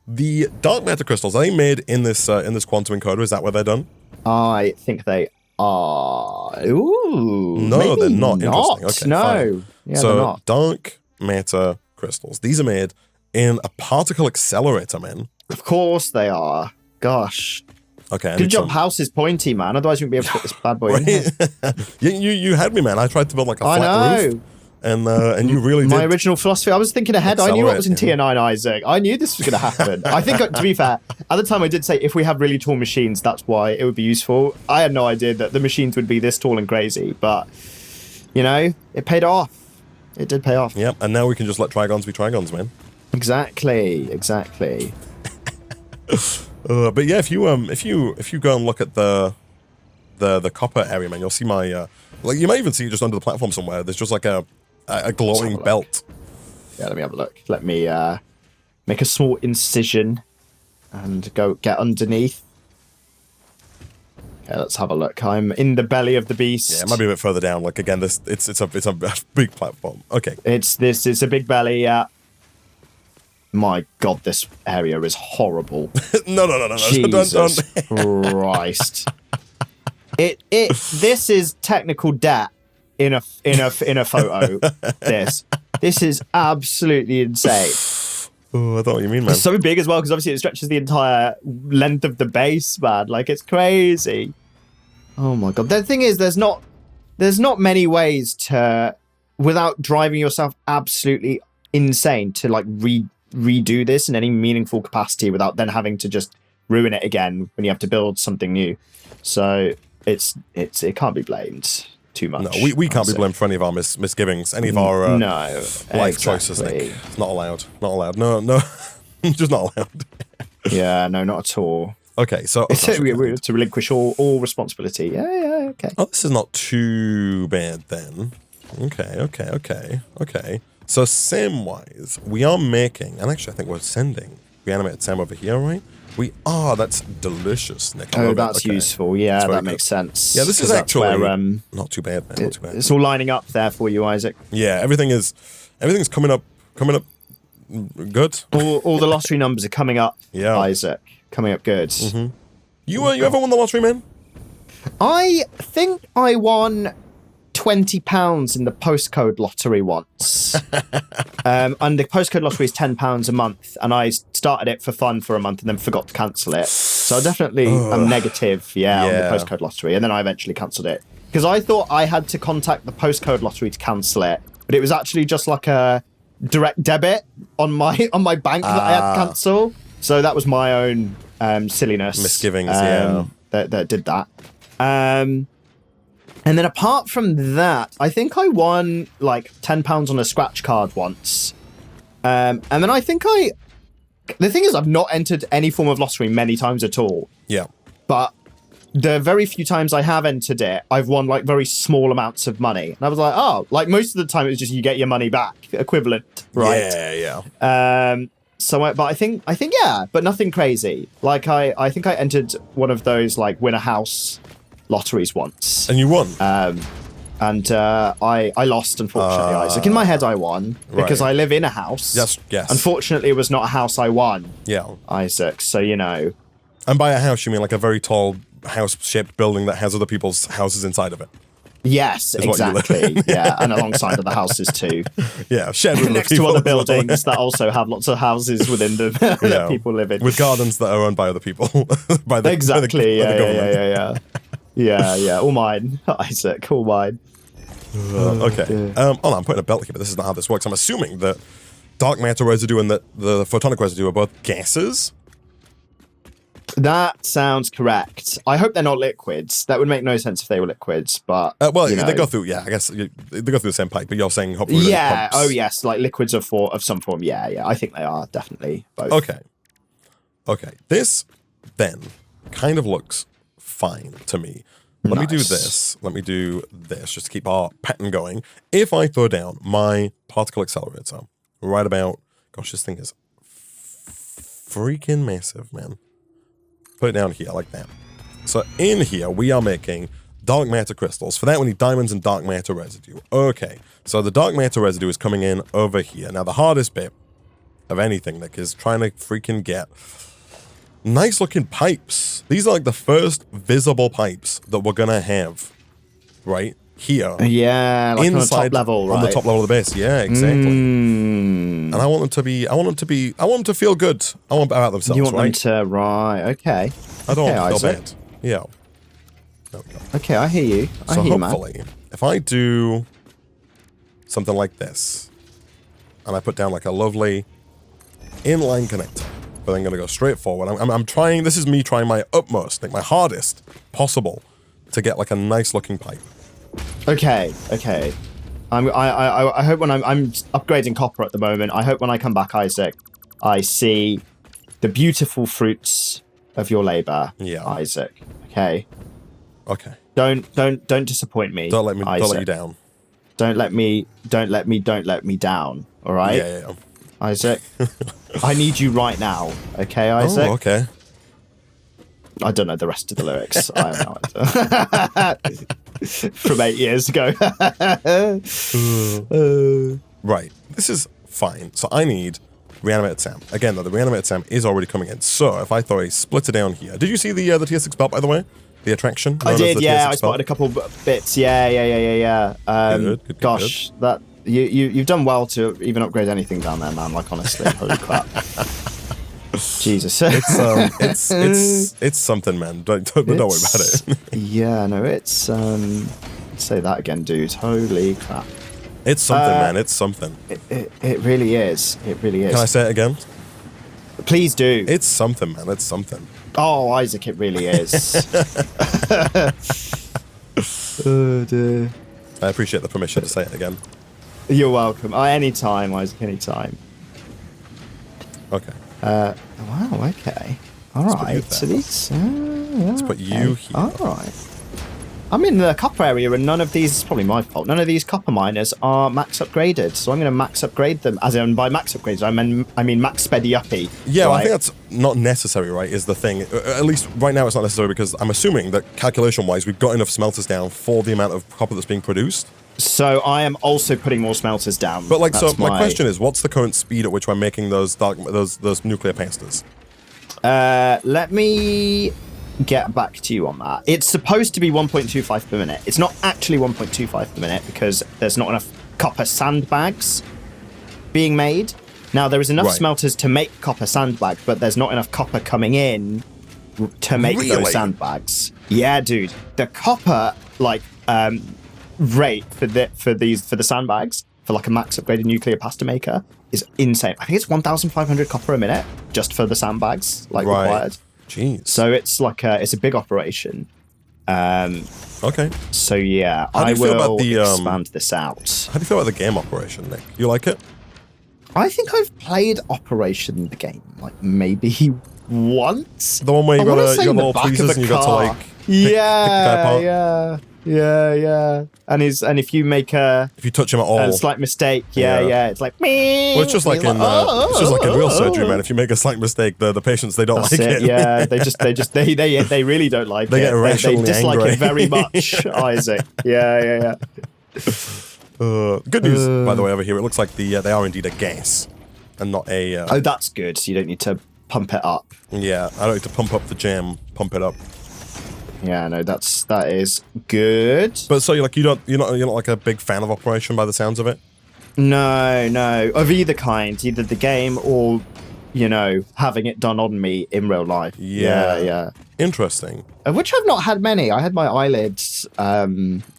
B: the dark matter crystals, are they made in this quantum encoder? Is that where they're done?
A: I think they are. Ooh,
B: no, they're not. Interesting. Okay,
A: no,
B: fine.
A: Yeah,
B: so
A: they're not.
B: Dark matter crystals. These are made in a particle accelerator, man.
A: Of course they are. Gosh.
B: Okay.
A: Good job. House is pointy, man. Otherwise, we wouldn't be able to put this bad boy in here.
B: you had me, man. I tried to build like a flat roof. And you really did.
A: My original philosophy, I was thinking ahead. I knew what was in tier 9, Isaac. I knew this was going to happen. I think, to be fair, at the time I did say if we have really tall machines, that's why it would be useful. I had no idea that the machines would be this tall and crazy, but, you know, it paid off. It did pay off.
B: Yep, and now we can just let trigons be trigons, man.
A: Exactly.
B: But yeah, if you go and look at the copper area, man, you'll see my like you might even see it just under the platform somewhere. There's just like a glowing belt.
A: Yeah, let me have a look. Let me make a small incision and go get underneath. Okay, let's have a look. I'm in the belly of the beast.
B: Yeah, it might be a bit further down. Like again, it's a big platform. Okay.
A: It's a big belly. Yeah. My God, this area is horrible.
B: No.
A: Jesus Christ. This is technical debt in a photo. This is absolutely insane.
B: Oh, I thought what you mean, man.
A: It's so big as well because obviously it stretches the entire length of the base, man. Like it's crazy. Oh my God. The thing is, there's not many ways to, without driving yourself absolutely insane, to like redo this in any meaningful capacity without then having to just ruin it again when you have to build something new. So it can't be blamed too much.
B: No, we can't be blamed for any of our misgivings, any of our life choices, Nick. It's not allowed. No. Just not allowed.
A: Yeah, no, not at all.
B: Okay, so
A: we're to relinquish all responsibility. Yeah, okay.
B: Oh, this is not too bad then. Okay. So sim-wise, we are making, and actually I think we're sending reanimated Sam over here, right? We are. That's delicious, Nick.
A: Oh, that's useful. Yeah, that makes sense.
B: Yeah, this is actually where, not too bad, man. Not too bad.
A: It's all lining up there for you, Isaac.
B: Yeah, everything's coming up good.
A: All the lottery numbers are coming up,
B: yeah.
A: Isaac. Coming up good.
B: Mm-hmm. You ever won the lottery, man?
A: I think I won £20 in the postcode lottery once. And the postcode lottery is £10 a month, and I started it for fun for a month and then forgot to cancel it. So I definitely am negative, on the postcode lottery, and then I eventually cancelled it because I thought I had to contact the postcode lottery to cancel it, but it was actually just like a direct debit on my bank that I had to cancel. So that was my own silliness,
B: misgivings,
A: that did that. And then apart from that, I think I won like £10 on a scratch card once. And then I think the thing is I've not entered any form of lottery many times at all.
B: Yeah.
A: But the very few times I have entered it, I've won like very small amounts of money. And I was like, oh, like most of the time it was just you get your money back equivalent, right?
B: Yeah.
A: But I think yeah, but nothing crazy. Like I think I entered one of those like win a house lotteries once,
B: and you won.
A: And I lost, unfortunately, Isaac. In my head, I won because I live in a house.
B: Yes.
A: Unfortunately, it was not a house I won.
B: Yeah,
A: Isaac. So you know.
B: And by a house, you mean like a very tall house-shaped building that has other people's houses inside of it.
A: Yes, exactly. Yeah, and alongside of the houses too.
B: Yeah, shared with
A: next to other buildings that also have lots of houses within them that people live in,
B: with gardens that are owned by other people. by the
A: government. Yeah. All mine, Isaac. All mine.
B: Okay. I'm putting a belt here, but this is not how this works. I'm assuming that dark matter residue and the photonic residue are both gases.
A: That sounds correct. I hope they're not liquids. That would make no sense if they were liquids, but
B: well,
A: you know.
B: they go through. Yeah, I guess they go through the same pipe. But you're saying hopefully
A: Yeah.
B: pumps.
A: Oh yes, like liquids of some form. Yeah. I think they are definitely both.
B: Okay. This then kind of looks fine to me. Let me do this. Let me do this just to keep our pattern going. If I throw down my particle accelerator right about, gosh, this thing is freaking massive, man. Put it down here like that. So in here, we are making dark matter crystals. For that, we need diamonds and dark matter residue. Okay, so the dark matter residue is coming in over here. Now, the hardest bit of anything, Nick, is trying to freaking get nice looking pipes. These are like the first visible pipes that we're gonna have right here.
A: Yeah, like
B: inside,
A: on the top level, right?
B: On the top level of the base. Yeah, exactly. And I want them to be. I want them to feel good. I want them about themselves.
A: You want
B: right?
A: them to right? Okay.
B: I don't
A: okay,
B: feel bad. Yeah. There we go.
A: Okay, I hear you. I
B: So
A: hear you,
B: hopefully, if I do something like this, and I put down like a lovely inline connector, but I'm gonna go straight forward. I'm trying. This is me trying my utmost, like my hardest possible, to get like a nice looking pipe.
A: Okay. I hope when I'm upgrading copper at the moment. I hope when I come back, Isaac, I see the beautiful fruits of your labor.
B: Yeah.
A: Isaac. Okay.
B: Okay.
A: Don't disappoint me.
B: Don't let
A: Isaac.
B: you down.
A: Don't let me down. All right.
B: Yeah.
A: Isaac, I need you right now. Okay, Isaac.
B: Oh, okay.
A: I don't know the rest of the lyrics. I have no idea. From 8 years ago.
B: Right. This is fine. So I need reanimated Sam. Again, though, the reanimated Sam is already coming in. So if I throw a splitter down here. Did you see the tier 6 belt, by the way? The attraction?
A: I did, yeah. I
B: TS6
A: spotted a couple bits. Yeah.
B: Good.
A: Gosh, that you've done well to even upgrade anything down there, man. Like, honestly, holy crap. Jesus.
B: It's something, man. Don't worry about it.
A: Yeah, no, it's say that again, dude. Holy crap.
B: It's something, man. It's something.
A: It really is. It really is.
B: Can I say it again?
A: Please do.
B: It's something, man. It's something.
A: Oh, Isaac, it really is. Oh, dear.
B: I appreciate the permission to say it again.
A: You're welcome. Anytime, Isaac, anytime.
B: Okay.
A: Wow, okay. All right. So these...
B: Let's put you here.
A: All right. I'm in the copper area and none of these... It's probably my fault. None of these copper miners are max upgraded. So I'm going to max upgrade them. As in, by max upgrades, I mean max speddy uppy.
B: Yeah,
A: right?
B: well, I think that's not necessary, right, is the thing. At least right now it's not necessary because I'm assuming that calculation-wise we've got enough smelters down for the amount of copper that's being produced.
A: So I am also putting more smelters down.
B: But like, so my question is, what's the current speed at which we're making those those nuclear pastas?
A: Let me get back to you on that. It's supposed to be 1.25 per minute. It's not actually 1.25 per minute because there's not enough copper sandbags being made. Now, there is enough smelters to make copper sandbags, but there's not enough copper coming in to make those sandbags. Yeah, dude. The copper, like, rate for the sandbags, for like a max upgraded nuclear pasta maker, is insane. I think it's 1,500 copper a minute just for the sandbags, like, required.
B: Jeez.
A: So it's like it's a big operation.
B: Okay.
A: So yeah, I will expand this out.
B: How do you feel about the game Operation, Nick? You like it?
A: I think I've played Operation the game like maybe once.
B: The one where you got little tweezers and you got to like pick the guy apart?
A: Yeah. And if you make
B: if you touch him at all,
A: a slight mistake, it's like me.
B: Well, it's just like in real surgery, man. If you make a slight mistake, the patients they don't like it.
A: Yeah, they really don't like it.
B: They get irrationally
A: they dislike
B: angry.
A: it very much, Isaac. Yeah.
B: Good news, by the way, over here. It looks like they are indeed a gas and not a.
A: Oh, that's good. So you don't need to pump it up.
B: Yeah, I don't need to pump up the jam, pump it up.
A: Yeah, no, that is good.
B: But so you're not like a big fan of Operation by the sounds of it?
A: No, of either kind, either the game or having it done on me in real life. Yeah.
B: Interesting.
A: Of which I've not had many. I had my eyelids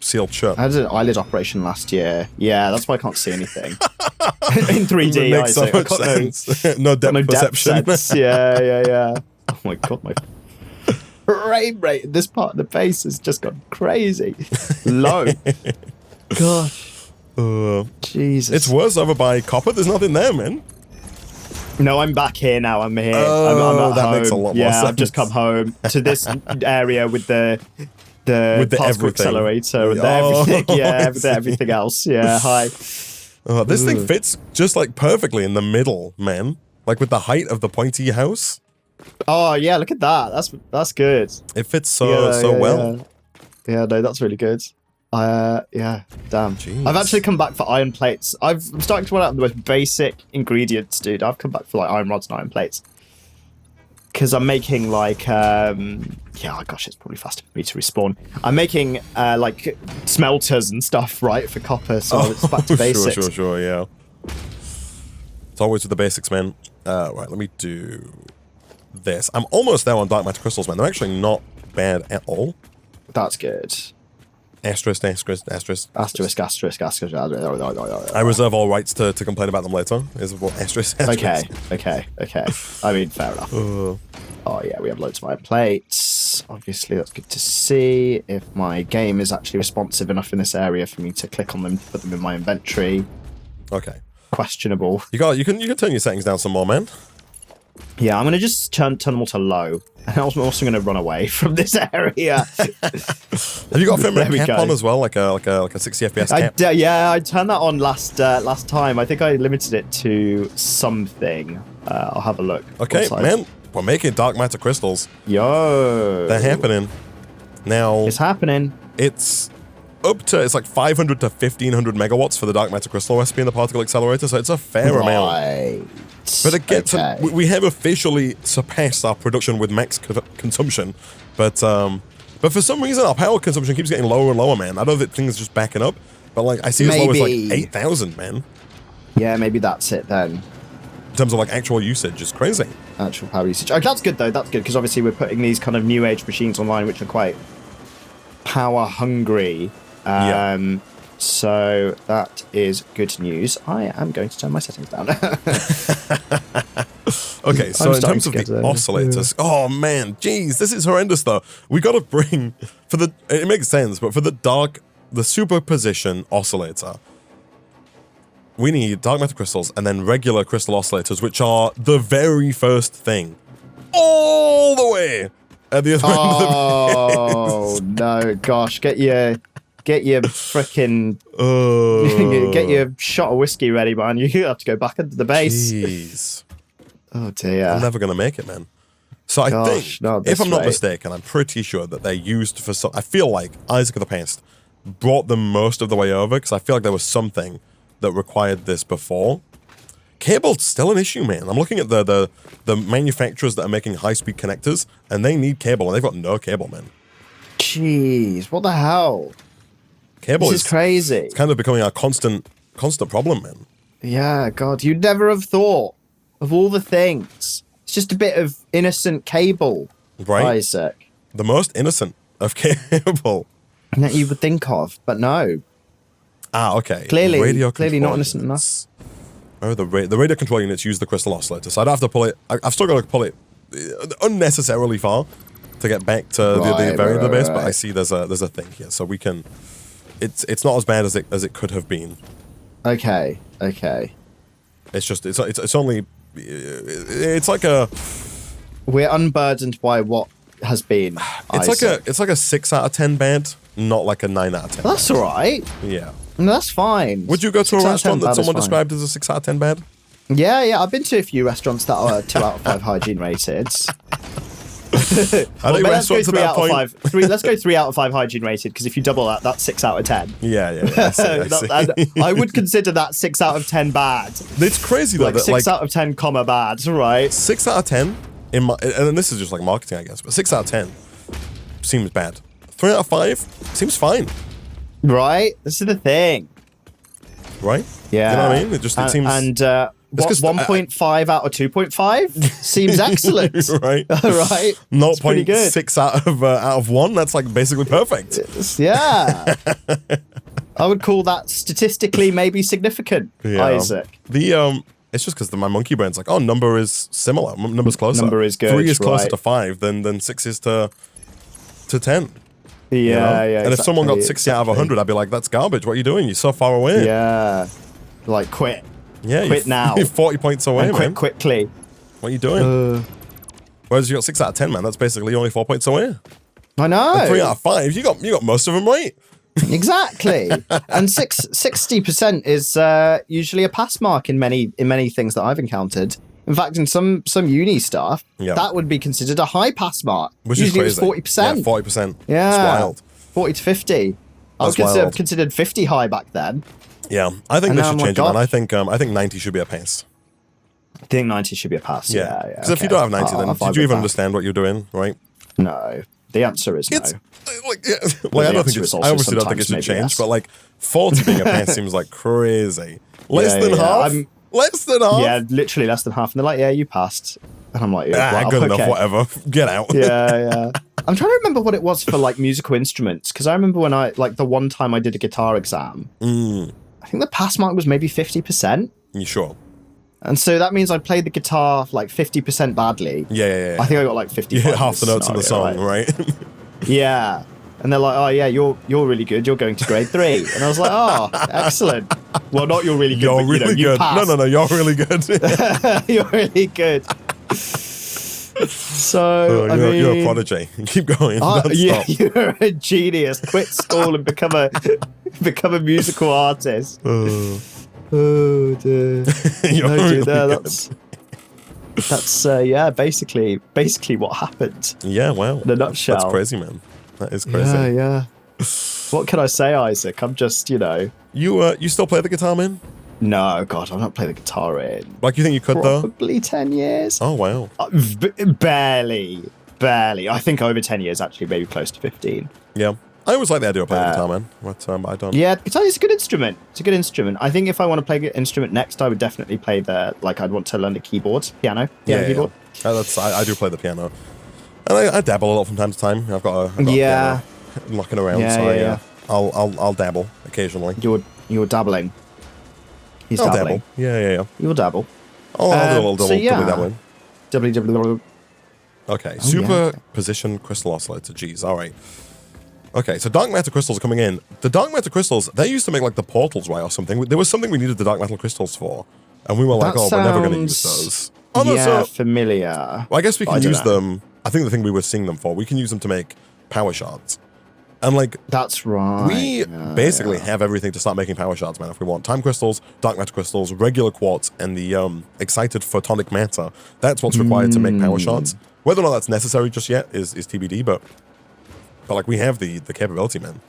B: sealed shut.
A: I had an eyelid operation last year. Yeah, that's why I can't see anything in 3D.
B: It makes so much sense. No depth perception.
A: Yeah. Oh my god, my frame rate in this part of the base has just gone crazy. Low. Gosh. Jesus.
B: It's worse over by Copper. There's nothing there, man.
A: No, I'm back here now. I'm here.
B: Oh,
A: I'm at
B: that
A: home.
B: makes a lot more
A: yeah,
B: sense.
A: I've just come home to this area with the particle
B: everything.
A: accelerator and everything. Yeah, everything else. Yeah, hi.
B: This thing fits just like perfectly in the middle, man. Like with the height of the pointy house.
A: Oh yeah, look at that. That's good.
B: It fits so well.
A: Yeah, no, that's really good. Yeah, damn.
B: Jeez.
A: I've actually come back for iron plates. I'm starting to run out of the most basic ingredients, dude. I've come back for like iron rods and iron plates. Because I'm making like, yeah, gosh, it's probably faster for me to respawn. I'm making like smelters and stuff, right, for copper, so it's back to basics.
B: Sure, yeah. It's always with the basics, man. Right, let me do this. I'm almost there on dark matter crystals, man. They're actually not bad at all.
A: That's good.
B: Asterisk.
A: Asterisk.
B: I reserve all rights to complain about them later. Is what asterisk.
A: Okay. I mean, fair enough. Oh yeah, we have loads of iron plates. Obviously, that's good to see. If my game is actually responsive enough in this area for me to click on them, put them in my inventory.
B: Okay.
A: Questionable.
B: You can turn your settings down some more, man.
A: Yeah, I'm gonna just turn them all to low. And I'm also gonna run away from this area.
B: Have you got a frame rate cap on as well, like a 60 FPS cap?
A: Yeah, I turned that on last time. I think I limited it to something. I'll have a look.
B: Okay, man, we're making dark matter crystals.
A: Yo,
B: they're happening. Now
A: it's happening.
B: It's like 500 to 1500 megawatts for the dark matter crystal recipe in the particle accelerator, so it's a fair amount. But it gets we have officially surpassed our production with max consumption, but for some reason our power consumption keeps getting lower and lower, man. I don't know if things are just backing up, but like I see as low as like 8,000, man.
A: Yeah, maybe that's it then.
B: In terms of like actual usage, it's crazy.
A: Actual power usage. Oh, that's good though. That's good because obviously we're putting these kind of new age machines online, which are quite power hungry.
B: Yeah.
A: So that is good news. I am going to turn my settings down.
B: Okay, so in terms of the oscillators, oh man, geez, this is horrendous though. We got to bring it makes sense, but for the superposition oscillator, we need dark matter crystals and then regular crystal oscillators, which are the very first thing, all the way at the other end of the base.
A: Oh no, gosh, get your frickin' get your shot of whiskey ready, man. You have to go back into the base.
B: Jeez.
A: Oh dear.
B: I'm never gonna make it, man. So I think, if I'm not mistaken, I'm pretty sure that they're used for some. I feel like Isaac of the Past brought them most of the way over because I feel like there was something that required this before. Cable's still an issue, man. I'm looking at the manufacturers that are making high-speed connectors, and they need cable, and they've got no cable, man.
A: Jeez, what the hell?
B: Cable
A: is crazy.
B: It's kind of becoming a constant problem, man.
A: Yeah, God, you'd never have thought of all the things. It's just a bit of innocent cable,
B: right?
A: Isaac.
B: The most innocent of cable
A: that you would think of, but no.
B: Okay.
A: Clearly not innocent enough.
B: Oh, the radio control units use the crystal oscillator, so I'd have to pull it. I've still got to pull it unnecessarily far to get back to the variant of the base, but I see there's a thing here, so we can. It's not as bad as it could have been.
A: Okay.
B: It's just it's only it's like a.
A: We're unburdened by what has been.
B: It's like a 6 out of 10 bad, not like a 9 out of 10.
A: That's all right.
B: Yeah.
A: No, that's fine.
B: Would you go to a restaurant that someone described as a 6 out of 10 bad?
A: Yeah. I've been to a few restaurants that are 2 out of 5 hygiene rated. Let's go 3 out of 5. Let's go 3 out of 5 hygiene rated because if you double that, that's 6 out of 10.
B: Yeah. I see.
A: I would consider that 6 out of 10 bad.
B: It's crazy though.
A: Like 6 out of 10, bad, right?
B: 6 out of 10 and this is just like marketing, I guess. But 6 out of 10 seems bad. 3 out of 5 seems fine.
A: Right. This is the thing.
B: Right.
A: Yeah.
B: You know what I mean? It seems.
A: And 1.5 out of 2.5 seems excellent.
B: Right.
A: Right.
B: 0.6 out of 1. That's like basically perfect.
A: Yeah. I would call that statistically maybe significant, Isaac.
B: It's just because my monkey brain's like, number is similar. Number's closer.
A: Number is good.
B: 3 is closer to 5 than 6 is to to 10.
A: Yeah,
B: you know?
A: yeah.
B: And if someone got 60 out of 100, I'd be like, that's garbage. What are you doing? You're so far away.
A: Yeah. Like, quit.
B: Yeah,
A: Quit now.
B: You're 40 points away,
A: And
B: man.
A: quit quickly.
B: What are you doing? Whereas you got 6 out of 10, man. That's basically only 4 points away.
A: I know.
B: And 3 out of 5. You got most of them right.
A: Exactly. And 60% is usually a pass mark in many things that I've encountered. In fact, in some uni stuff, that would be considered a high pass mark.
B: Which
A: usually
B: is crazy.
A: It was 40%.
B: Yeah, 40%.
A: Yeah.
B: It's wild.
A: 40 to 50. I was considered 50 high back then.
B: Yeah, I think
A: And
B: they
A: now
B: should
A: I'm
B: change it,
A: like,
B: man. I think 90 should be a pass.
A: I think 90 should be a pass. Yeah.
B: Because if you don't have 90, then did you even understand what you're doing, right?
A: No. The answer is no.
B: I obviously don't think it should change,
A: yes.
B: but like 40 being a pass seems like crazy. Less than half? Less than half?
A: Yeah, literally less than half. And they're like, yeah, you passed. And I'm like, yeah, well,
B: good enough, whatever. Get out.
A: Yeah. I'm trying to remember what it was for like musical instruments, because I remember when the one time I did a guitar exam, I think the pass mark was maybe 50%.
B: You sure?
A: And so that means I played the guitar like 50% badly.
B: Yeah.
A: I think I got like 50.
B: Half the notes in the song, right?
A: Yeah. And they're like, oh yeah, you're really good. You're going to grade 3. And I was like, oh, excellent. Well, not you're really good.
B: You're
A: but,
B: really good.
A: You passed.
B: No, you're really good.
A: You're really good. So
B: you're a prodigy. Keep going.
A: Yeah, you're a genius. Quit school and become a musical artist. Oh dear. That's basically what happened.
B: Yeah, wow.
A: In a nutshell.
B: That's crazy, man. That is crazy.
A: Yeah. What can I say, Isaac? I'm just,
B: You still play the guitar, man?
A: No, God, I've not played the guitar in.
B: Like, you think you could, though?
A: Probably 10 years.
B: Oh, wow.
A: Barely. I think over 10 years, actually, maybe close to 15.
B: Yeah. I always like the idea of playing the guitar, man. But I don't.
A: Yeah, guitar is a good instrument. It's a good instrument. I think if I want to play an instrument next, I would definitely play I'd want to learn the keyboard, piano keyboard.
B: Yeah. I do play the piano. And I dabble a lot from time to time. I've got a piano knocking around, I'll dabble occasionally.
A: You're dabbling. He's
B: I'll
A: dabbling.
B: dabble. Yeah.
A: You'll dabble.
B: I'll do a little dabbling.
A: Dabbling.
B: Okay, superposition crystal oscillator. Jeez, all right. Okay, so dark matter crystals are coming in. The dark matter crystals, they used to make like the portals, right, or something. There was something we needed the dark metal crystals for, and we were like, we're never going to use those. Oh, no,
A: familiar.
B: Well, I guess we can use them. I think the thing we were seeing them for, we can use them to make power shards. And like,
A: that's right.
B: We basically have everything to start making power shards, man. If we want time crystals, dark matter crystals, regular quartz, and the excited photonic matter, that's what's required to make power shards. Whether or not that's necessary just yet is TBD, but like we have the capability, man.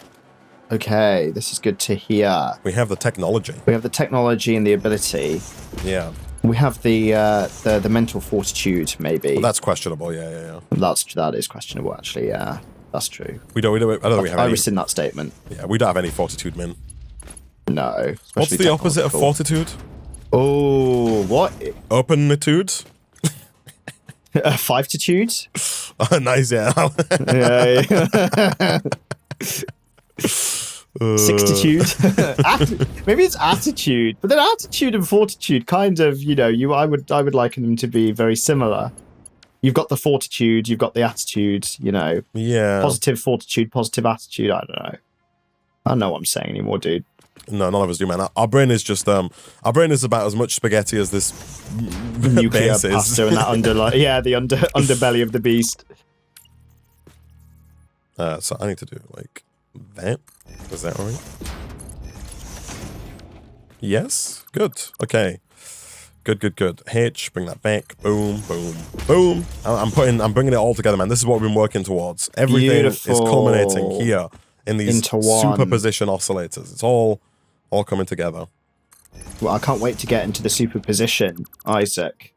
A: Okay, this is good to hear.
B: We have the technology.
A: We have the technology and the ability.
B: Yeah.
A: We have the mental fortitude, maybe.
B: Well, that's questionable. Yeah.
A: That is questionable, actually. Yeah. That's true.
B: I don't think we have any.
A: I rescind that statement.
B: Yeah, we don't have any fortitude, man.
A: No.
B: What's the opposite of fortitude?
A: Oh, what?
B: Openitude?
A: Fivetitude?
B: Oh, nice, yeah.
A: Sixtitude? Maybe it's attitude. But then attitude and fortitude kind of, I would liken them to be very similar. You've got the fortitude, you've got the attitude,
B: Yeah.
A: Positive fortitude, positive attitude, I don't know. I don't know what I'm saying anymore, dude.
B: No, none of us do, man. Our brain is just, our brain is about as much spaghetti as this
A: nuclear
B: base
A: pasta and that the underbelly of the beast.
B: So I need to do like that. Is that right? Yes? Good. Okay. Good. H, bring that back. Boom. I'm bringing it all together, man. This is what we've been working towards. Everything is culminating here in these superposition oscillators. It's all coming together.
A: Well, I can't wait to get into the superposition, Isaac.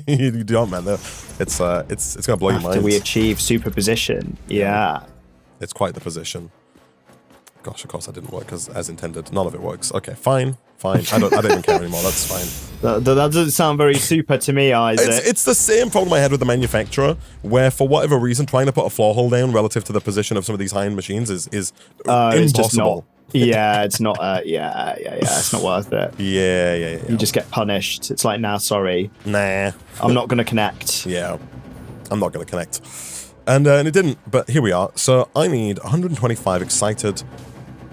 B: You don't, man. It's gonna blow your mind.
A: After we achieve superposition, yeah.
B: It's quite the position. Gosh, of course that didn't work as intended. None of it works. Okay, fine. I don't even care anymore. That's fine.
A: That doesn't sound very super to me, Isaac.
B: It's the same problem I had with the manufacturer, where for whatever reason, trying to put a floor hole down relative to the position of some of these high-end machines is impossible.
A: It's just not. Yeah, it's not. It's not worth it.
B: Yeah.
A: You just get punished. It's like, nah, sorry.
B: Nah.
A: I'm not gonna connect.
B: Yeah, I'm not gonna connect. And it didn't, but here we are. So I need 125 excited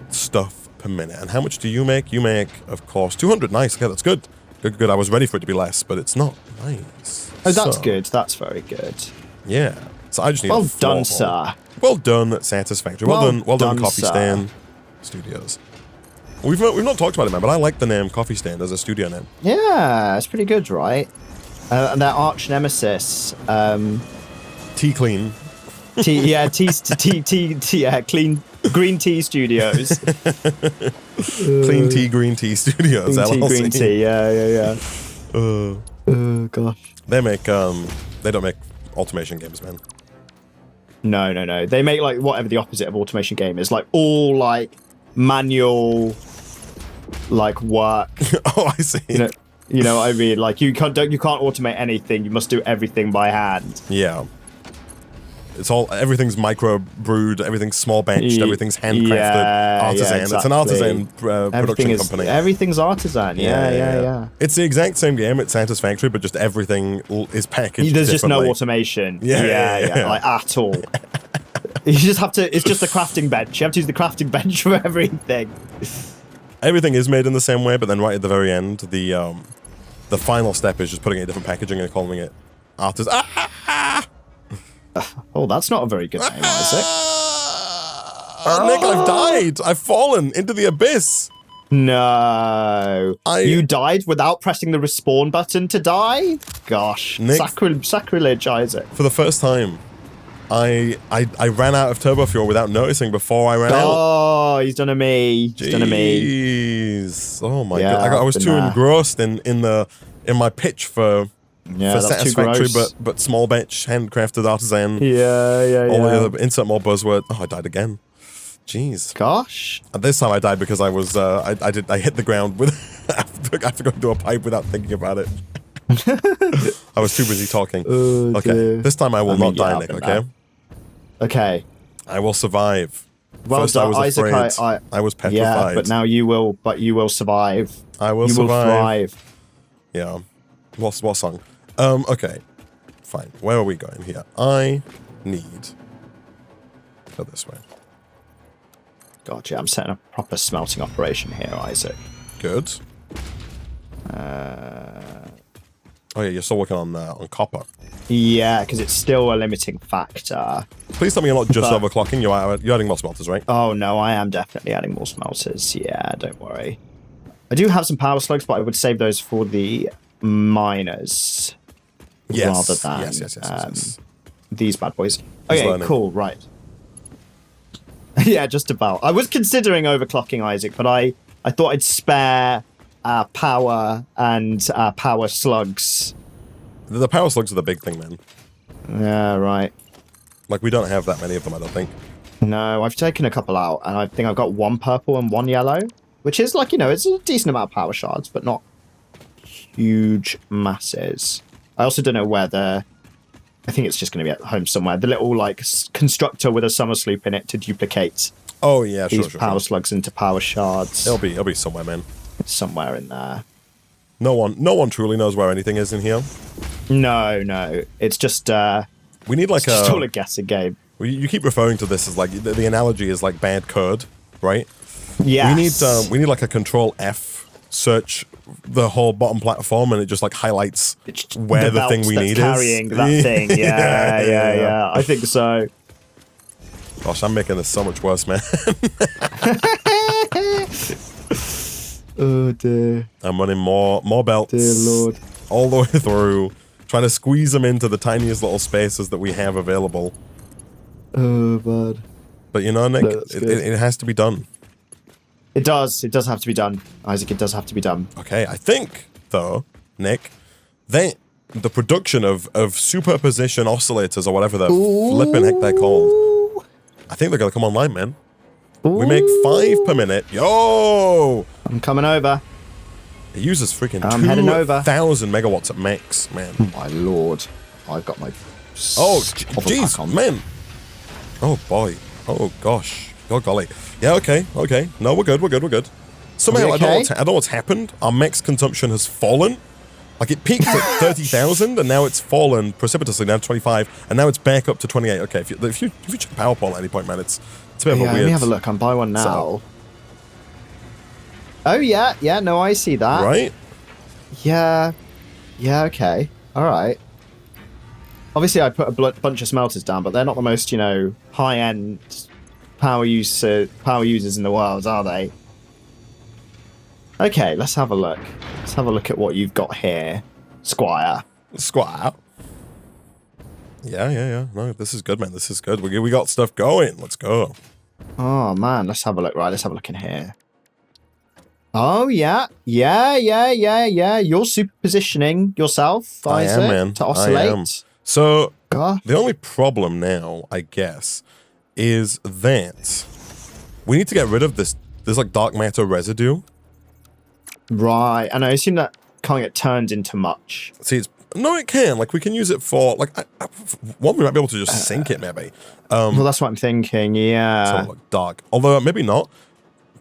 B: stuff per minute. And how much do you make? You make, of course, 200. Nice. Okay, that's good. Good, good. I was ready for it to be less, but it's not. Nice.
A: Oh, that's good. That's very good.
B: Yeah. So I just need
A: well done, sir.
B: Well done, Satisfactory. Well done, Coffee
A: sir.
B: Stand Studios. We've not talked about it, man, but I like the name Coffee Stand as a studio name.
A: Yeah, it's pretty good, right? And their arch nemesis,
B: T-Clean.
A: Clean Green Tea Studios.
B: Clean Tea, Green Tea Studios.
A: Clean Tea, Green Tea. Yeah. Oh gosh.
B: They don't make automation games, man.
A: No. They make like whatever the opposite of automation game is, like all like manual, like work.
B: Oh, I see.
A: You know what I mean? Like you can't automate anything. You must do everything by hand.
B: Yeah. Everything's micro brewed, everything's small batched, everything's handcrafted, artisan.
A: Yeah, exactly.
B: It's an artisan production company.
A: Everything's artisan. Yeah.
B: It's the exact same game at Satisfactory, but just everything is packaged.
A: There's just no automation. Yeah, like at all. You just have to. It's just the crafting bench. You have to use the crafting bench for everything.
B: Everything is made in the same way, but then right at the very end, the final step is just putting it in different packaging and calling it artisan.
A: Oh, that's not a very good name, Isaac.
B: Nick, I've died. I've fallen into the abyss.
A: No. You died without pressing the respawn button to die? Gosh.
B: Nick,
A: sacrilege, Isaac.
B: For the first time, I ran out of turbo fuel without noticing before I ran out.
A: Oh, he's done a me.
B: Jeez. Oh my god. I was too engrossed in my pitch for Satisfactory, but small batch, handcrafted artisan.
A: Yeah.
B: All the other, insert more buzzword. Oh, I died again. Jeez.
A: Gosh.
B: And this time I died because I was I hit the ground with I forgot to do a pipe without thinking about it. I was too busy talking. Okay.
A: Dear.
B: This time I will not die, Nick. Okay.
A: Okay.
B: I will survive.
A: Well
B: First
A: done,
B: I was
A: Isaac.
B: afraid. I was petrified.
A: Yeah, but now you will. But you will survive.
B: I will
A: survive. You will thrive.
B: Yeah. What song? Okay. Fine. Where are we going here? I need... Go this way.
A: Gotcha. I'm setting up a proper smelting operation here, Isaac.
B: Good. Oh yeah, you're still working on copper.
A: Yeah, because it's still a limiting factor.
B: Please tell me you're not just overclocking. You're adding more smelters, right?
A: Oh no, I am definitely adding more smelters. Yeah, don't worry. I do have some power slugs, but I would save those for the miners. Rather than
B: yes.
A: These bad boys. Okay, cool, right. Yeah, just about. I was considering overclocking, Isaac, but I thought I'd spare power and power slugs.
B: The power slugs are the big thing, man.
A: Yeah, right.
B: Like, we don't have that many of them, I don't think.
A: No, I've taken a couple out, and I think I've got one purple and one yellow, which is like, it's a decent amount of power shards, but not huge masses. I also don't know where I think it's just going to be at home somewhere. The little, like, constructor with a summer sloop in it to duplicate these power slugs into power shards.
B: It'll be somewhere, man.
A: It's somewhere in there.
B: No one truly knows where anything is in here.
A: No. It's just...
B: we need, like,
A: just all a guessing game.
B: You keep referring to this as, like, the analogy is, like, bad code, right?
A: Yes.
B: We need, like, a Control F search the whole bottom platform, and it just like highlights where the thing we need
A: carrying
B: is.
A: That thing. Yeah. I think so.
B: Gosh, I'm making this so much worse, man.
A: Oh dear.
B: I'm running more belts.
A: Dear Lord.
B: All the way through, trying to squeeze them into the tiniest little spaces that we have available.
A: Oh, bad.
B: But Nick, it has to be done.
A: It does. It does have to be done, Isaac. It does have to be done.
B: Okay, I think, though, Nick, the production of superposition oscillators or whatever the flipping heck they're called, I think they're going to come online, man. Ooh. We make 5 per minute. Yo!
A: I'm coming over.
B: It uses freaking 2,000 megawatts at max, man.
A: Oh, my lord. I've got my...
B: jeez, man. Oh, boy. Oh, gosh. Oh, golly. Yeah, okay. No, we're good. Somehow, I don't know what's happened. Our max consumption has fallen, Like it peaked at 30,000 and now it's fallen precipitously down to 25 and now it's back up to 28. Okay, if you check power pole at any point, man, it's a bit of a weird.
A: Let me have a look. I'm buy one now.
B: So,
A: oh yeah, no, I see that.
B: right?
A: Yeah, okay, all right. Obviously, I put a bunch of smelters down, but they're not the most, high-end power users in the world, are they? Okay, let's have a look. Let's have a look at what you've got here, Squire.
B: Squire. Yeah. No, this is good, man. This is good. We got stuff going. Let's go.
A: Oh man, let's have a look. Right, let's have a look in here. Oh yeah. You're superpositioning yourself, Isaac,
B: I am, man.
A: to oscillate.
B: I am. So
A: God.
B: the only problem now, I guess, is that we need to get rid of this like dark matter residue.
A: Right, and I assume that can't get turned into much.
B: See, no, it can. Like, we can use it for, like, one, we might be able to just sink it, maybe.
A: Well, that's what I'm thinking, yeah.
B: So, like, dark. Although, maybe not.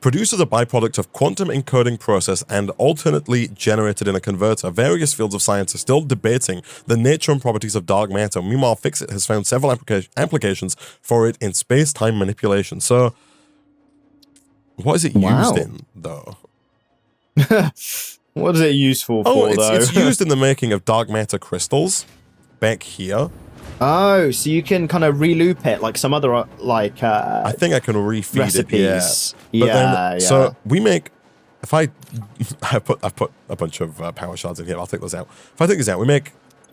B: Produced as a byproduct of quantum encoding process and alternately generated in a converter, various fields of science are still debating the nature and properties of dark matter. Meanwhile, Fixit has found several applications for it in space-time manipulation. So, what is it used in, though?
A: What is it useful for, though?
B: It's used in the making of dark matter crystals back here.
A: Oh, so you can kind of re-loop it like some other,
B: I think I can refeed
A: recipes.
B: it, yeah.
A: Yeah.
B: So we make, if I put a bunch of power shards in here, I'll take those out. If I take these out, we make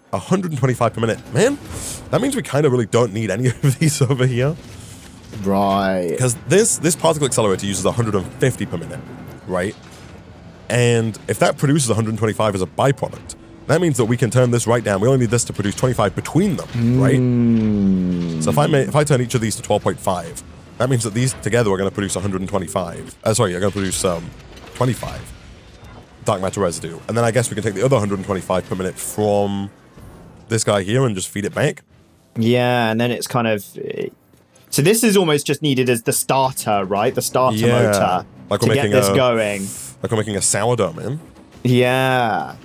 B: 125 per minute. Man, that means we kind of really don't need any of these over here.
A: Right.
B: Because this particle accelerator uses 150 per minute, right? And if that produces 125 as a byproduct, that means that we can turn this right down. We only need this to produce 25 between them, right? So if I turn each of these to 12.5, that means that these together are going to produce 125. Sorry, are going to produce 25 dark matter residue. And then I guess we can take the other 125 per minute from this guy here and just feed it back.
A: Yeah, and then it's kind of... So this is almost just needed as the starter, right? The starter motor
B: like
A: to get this going.
B: Like we're making a sourdough, man.
A: Yeah.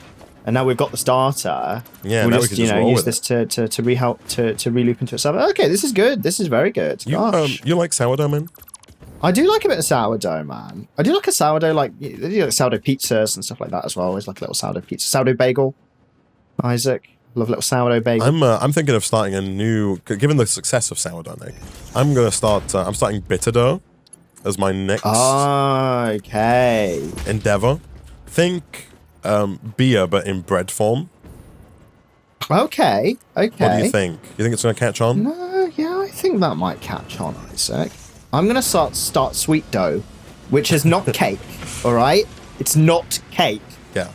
A: And now we've got the starter.
B: Yeah,
A: we'll
B: now
A: just,
B: we can just
A: use this to re-loop into itself. Okay, this is good. This is very good.
B: You like sourdough, man?
A: I do like a bit of sourdough, man. I do like a sourdough, like sourdough pizzas and stuff like that as well. I always like a little sourdough pizza. Sourdough bagel. Isaac. Love a little sourdough bagel.
B: I'm thinking of starting a new, given the success of sourdough, Nick, I'm starting bitter dough as my next endeavor. Think beer, but in bread form.
A: Okay.
B: What do you think? You think it's going to catch on?
A: No, yeah, I think that might catch on, Isaac. I'm going to start sweet dough, which is not cake, all right? It's not cake.
B: Yeah.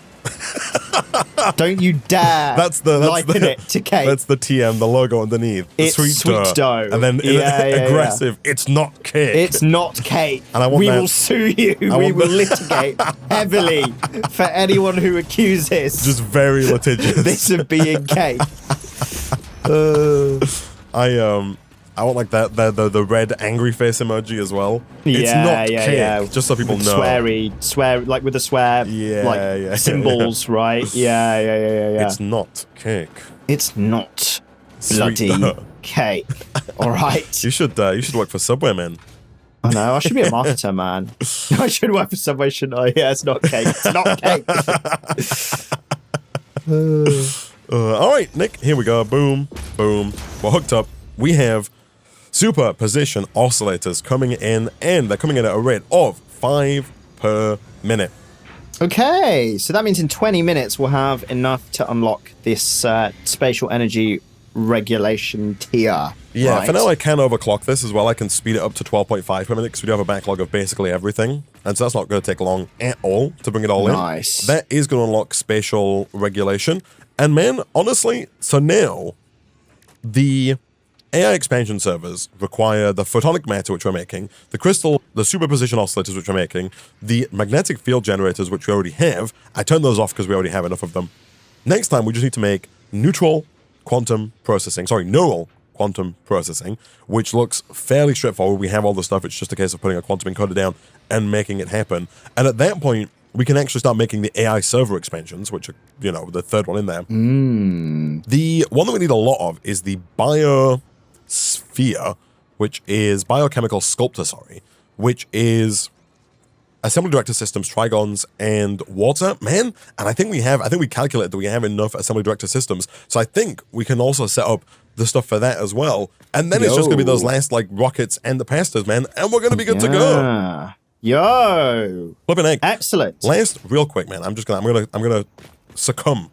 A: Don't you dare liken it to cake.
B: That's the TM, the logo underneath.
A: It's sweet dough.
B: And then aggressive, it's not cake.
A: It's not cake.
B: And
A: we will sue you. We will litigate heavily for anyone who accuses
B: just very litigious
A: this of being cake.
B: I want like the red angry face emoji as well. It's not cake, just so people know.
A: Swear, like with the swear, symbols, right? Yeah.
B: It's not cake.
A: It's not bloody cake. All right.
B: You should work for Subway, man.
A: I know. I should be a marketer, man. I should work for Subway, shouldn't I? Yeah, it's not cake. It's not cake.
B: All right, Nick. Here we go. Boom, boom. We're hooked up. We have superposition oscillators coming in, and they're coming in at a rate of 5 per minute.
A: Okay, so that means in 20 minutes we'll have enough to unlock this spatial energy regulation tier.
B: Yeah,
A: right?
B: For now I can overclock this as well. I can speed it up to 12.5 per minute because we do have a backlog of basically everything. And so that's not going to take long at all to bring it all in.
A: Nice.
B: That is going to unlock spatial regulation. And man, honestly, so now the AI expansion servers require the photonic matter, which we're making, the crystal, the superposition oscillators, which we're making, the magnetic field generators, which we already have. I turned those off because we already have enough of them. Next time, we just need to make neural quantum processing, which looks fairly straightforward. We have all the stuff. It's just a case of putting a quantum encoder down and making it happen. And at that point, we can actually start making the AI server expansions, which are, you know, the third one in there. The one that we need a lot of is the biosphere, which is biochemical sculptor, which is assembly director systems, trigons, and water, man. And I think we calculated that we have enough assembly director systems. So I think we can also set up the stuff for that as well. And then it's just gonna be those last like rockets and the pastas, man. And we're gonna be good to go.
A: Yo.
B: Flipping egg.
A: Excellent.
B: Last, real quick, man. I'm gonna succumb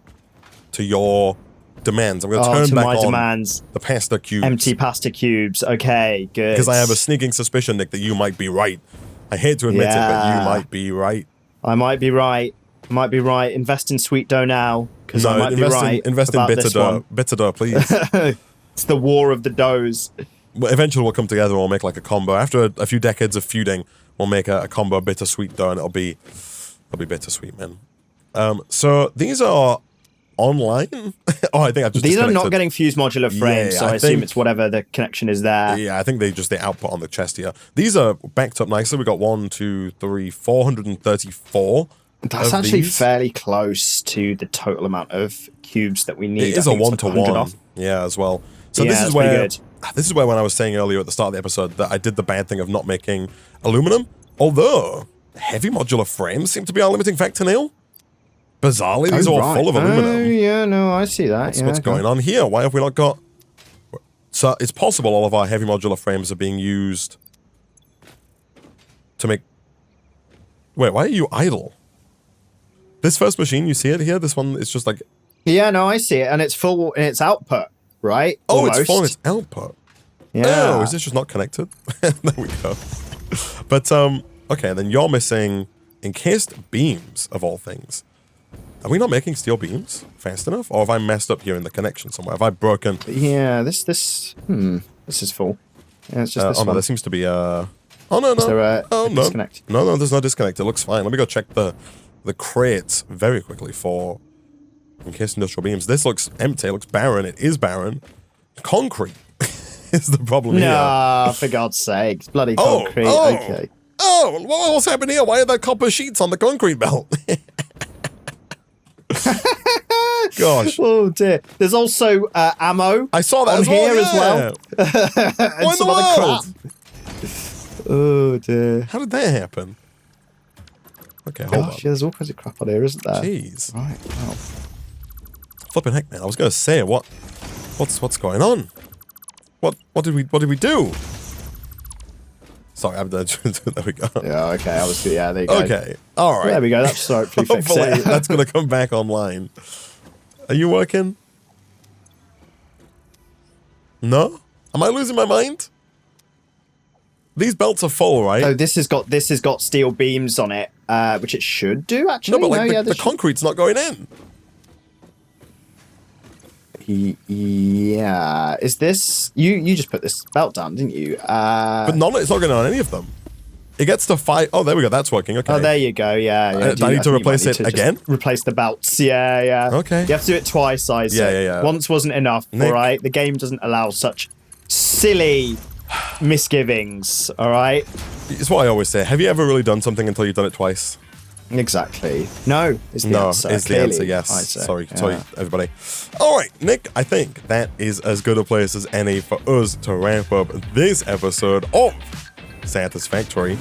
B: to your demands. I'm gonna turn back on
A: demands.
B: The pasta cubes.
A: Empty pasta cubes. Okay, good.
B: Because I have a sneaking suspicion, Nick, that you might be right. I hate to admit it, but you might be right.
A: I might be right. Invest in sweet dough now, because I might be right.
B: Invest in bitter dough. Bitter dough, please.
A: It's the war of the doughs.
B: But eventually we'll come together and we'll make like a combo. After a few decades of feuding, we'll make a combo bittersweet dough, and it'll be bittersweet, man. So these are online. Oh, I think I've just
A: These are not getting fused modular frames, so I assume it's whatever the connection is there.
B: Yeah, I think they output on the chest here. These are backed up nicely. We got 434.
A: That's actually fairly close to the total amount of cubes that we need.
B: It is a 1-to-1. Yeah, as well. So this is where when I was saying earlier at the start of the episode that I did the bad thing of not making aluminum. Although heavy modular frames seem to be our limiting factor, Neil. Bizarrely, these are all full of aluminum.
A: Oh, yeah, no, I see that.
B: What's going on here? Why have we not got... So it's possible all of our heavy modular frames are being used to make... Wait, why are you idle? This first machine, you see it here? This one is just like...
A: Yeah, no, I see it. And it's full in its output, right?
B: Oh,
A: almost.
B: It's full in its output.
A: Yeah.
B: Oh, is this just not connected? There we go. But, okay, then you're missing encased beams, of all things. Are we not making steel beams fast enough? Or have I messed up here in the connection somewhere? Have I broken...
A: Yeah, this is full. Yeah, it's just this one.
B: No, there seems to be a... Oh, no.
A: Is there a
B: disconnect? No, there's no disconnect. It looks fine. Let me go check the crates very quickly for encased industrial beams. This looks empty. It looks barren. It is barren. Concrete is the problem here.
A: No, for God's sake. It's bloody concrete. Okay.
B: Oh, what's happened here? Why are there copper sheets on the concrete belt? Gosh.
A: Oh dear. There's also ammo.
B: I saw that
A: on here as well.
B: What in the world?
A: Oh dear.
B: How did that happen? Okay, hold on.
A: Yeah, there's all kinds of crap on here, isn't there?
B: Jeez.
A: Right. Wow.
B: Flipping heck, man. I was gonna say what's going on? What did we do? Sorry, there we go.
A: Yeah, okay. There you go.
B: Okay. All right.
A: There we go. That's sorry.
B: Hopefully that's gonna come back online. Are you working? No? Am I losing my mind? These belts are full, right?
A: So this has got steel beams on it, which it should do actually.
B: No, but like the concrete's not going in.
A: Yeah. Is this you just put this belt down, didn't you?
B: But it's not going on any of them. It gets to 5. Oh, there we go. That's working. Okay.
A: Oh, there you go. Yeah.
B: Do I need to replace it again?
A: Replace the belts. Yeah.
B: Okay.
A: You have to do it twice, Isaac.
B: Yeah.
A: Once wasn't enough.
B: Nick.
A: All right. The game doesn't allow such silly misgivings. All right.
B: It's what I always say. Have you ever really done something until you've done it twice?
A: Exactly. No, is the answer.
B: Is the answer, yes. Sorry, everybody. All right, Nick, I think that is as good a place as any for us to wrap up this episode of Satisfactory.